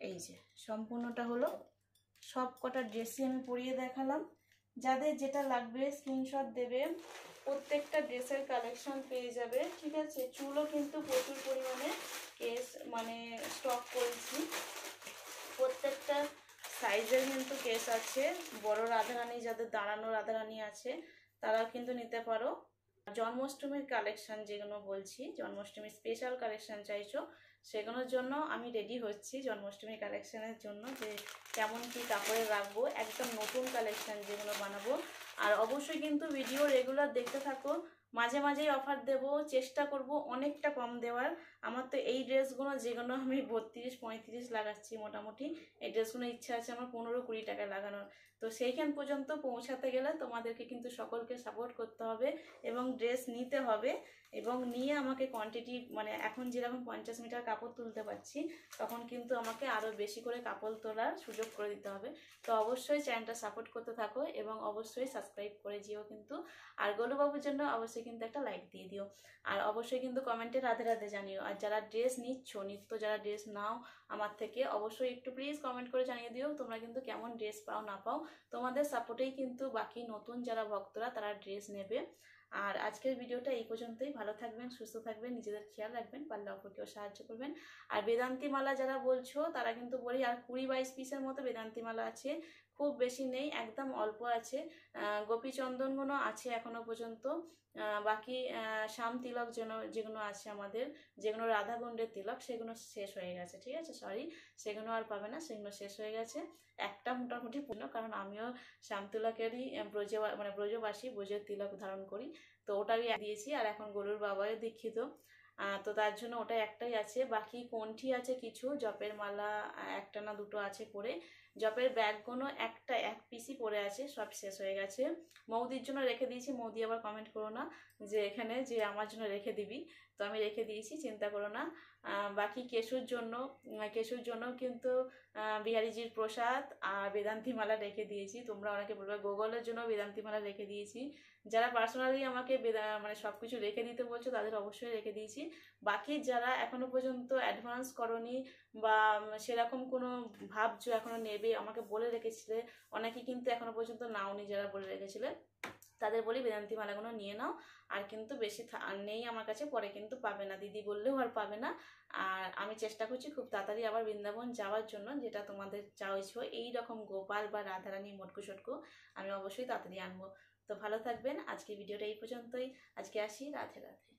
এই যে সম্পূর্ণটা হলো, সব কটা ড্রেসই আমি পরিয়ে দেখালাম, যাদের যেটা লাগবে স্ক্রিনশট দেবে, প্রত্যেকটা ড্রেসের কালেকশন পেয়ে যাবে, ঠিক আছে। চুলও কিন্তু প্রচুর পরিমাণে কেস মানে স্টক করেছি, প্রত্যেকটা সাইজের কিন্তু কেস আছে, বড় রাধারানী, যাদের দাঁড়ানো রাধারানী আছে তারা কিন্তু নিতে পারো। জন্মাষ্টমীর কালেকশন যেগুলো বলছি, জন্মাষ্টমীর স্পেশাল কালেকশন চাইছো, সেগুলোর জন্য আমি রেডি হচ্ছি, জন্মাষ্টমী কালেকশনের জন্য যে কেমন কি কাপড়ে রাখবো, একদম নতুন কালেকশন যেগুলো বানাবো। আর অবশ্যই কিন্তু ভিডিও রেগুলার দেখতে থাকো, মাঝে মাঝেই অফার দেব, চেষ্টা করব অনেকটা কম দেওয়ার। আমার তো এই ড্রেসগুলো যেগুলো আমি 32-35 লাগাচ্ছি মোটামুটি, এই ড্রেসগুলো ইচ্ছা আছে আমার 15-20 টাকা লাগানোর। তো সেইখান পর্যন্ত পৌঁছাতে গেলে তোমাদেরকে কিন্তু সকলকে সাপোর্ট করতে হবে এবং ড্রেস নিতে হবে, এবং নিয়ে আমাকে কোয়ান্টিটি মানে এখন যেরকম 50 মিটার কাপড় তুলতে পারছি, তখন কিন্তু আমাকে আরও বেশি করে কাপড় তোলার সুযোগ করে দিতে হবে। তো অবশ্যই চ্যানেলটা সাপোর্ট করতে থাকো এবং অবশ্যই সাবস্ক্রাইব করে যেও কিন্তু। আর গোলুবাবুর জন্য অবশ্যই কিন্তু একটা লাইক দিয়ে দিও। আর অবশ্যই কিন্তু কমেন্টে রাধে রাধে জানিও। আর যারা ড্রেস নিচ্ছ, নিত্য যারা ড্রেস নাও আমার থেকে, অবশ্যই একটু প্লিজ কমেন্ট করে জানিয়ে দিও তোমরা কিন্তু কেমন ড্রেস পাও না পাও। তোমাদের সাপোর্টেই কিন্তু বাকি নতুন যারা ভক্তরা তারা ড্রেস নেবে। আর আজকের ভিডিওটা এই পর্যন্তই। ভালো থাকবেন, সুস্থ থাকবেন, নিজেদের খেয়াল রাখবেন, পারলে অপরকেও সাহায্য করবেন। আর বেদান্তি মালা যারা বলছো তারা কিন্তু বলি আর 20-22 পিসের মতো বেদান্তি মালা আছে, খুব বেশি নেই, একদম অল্প আছে। গোপী চন্দনগুলো আছে এখনো পর্যন্ত। বাকি শ্যাম তিলক যেগুলো আছে আমাদের, যেগুলো রাধাকুণ্ডের তিলক, সেগুলো শেষ হয়ে গেছে। ঠিক আছে, সরি, সেগুলো আর পাবে না, সেগুলো শেষ হয়ে গেছে। একটা মোটামুটি পূর্ণ, কারণ আমিও শ্যাম তিলকেরই ব্রজবাসী, ব্রজের তিলক ধারণ করি, তো ওটাই দিয়েছি। আর এখন গরুর বাবাও দীক্ষিত, তো তার জন্য ওটা একটাই আছে। বাকি কণ্ঠি আছে কিছু, জপের মালা একটা না দুটো আছে পরে, জপের ব্যাগগুলো এক পিসই পরে আছে, সব শেষ হয়ে গেছে। মৌদির জন্য রেখে দিয়েছি, মৌদি আবার কমেন্ট করো না যে এখানে যে আমার জন্য রেখে দিবি, তো আমি রেখে দিয়েছি, চিন্তা করো না। বাকি কেশুর জন্য কিন্তু বিহারিজির প্রসাদ আর বেদান্তি মালা রেখে দিয়েছি। তোমরা অনেকে বলবে গোগলের জন্য বেদান্তি মালা রেখে দিয়েছি। যারা পার্সোনালি আমাকে মানে সব কিছু রেখে দিতে বলছো তাদের অবশ্যই রেখে দিয়েছি। বাকি যারা এখনো পর্যন্ত অ্যাডভান্স করনি বা সেরকম কোনো ভাবছো এখনো নেবে, আমাকে বলে রেখেছিলে, অনেকে কিন্তু এখনো পর্যন্ত নাওনি, যারা বলে রেখেছিলে তাদের বলি বেদান্তি মালাগুলো নিয়ে নাও। আর কিন্তু বেশি নেই আমার কাছে, পরে কিন্তু পাবে না, দিদি বললেও আর পাবে না। আর আমি চেষ্টা করছি খুব তাড়াতাড়ি আবার বৃন্দাবন যাওয়ার জন্য, যেটা তোমাদের চাইছো এইরকম গোপাল বা রাধারানী মটকু সটকু আমি অবশ্যই তাড়াতাড়ি আনবো। তো ভালো থাকবেন, আজকে ভিডিওটা এই পর্যন্তই। আজকে আসি, রাধে রাধে।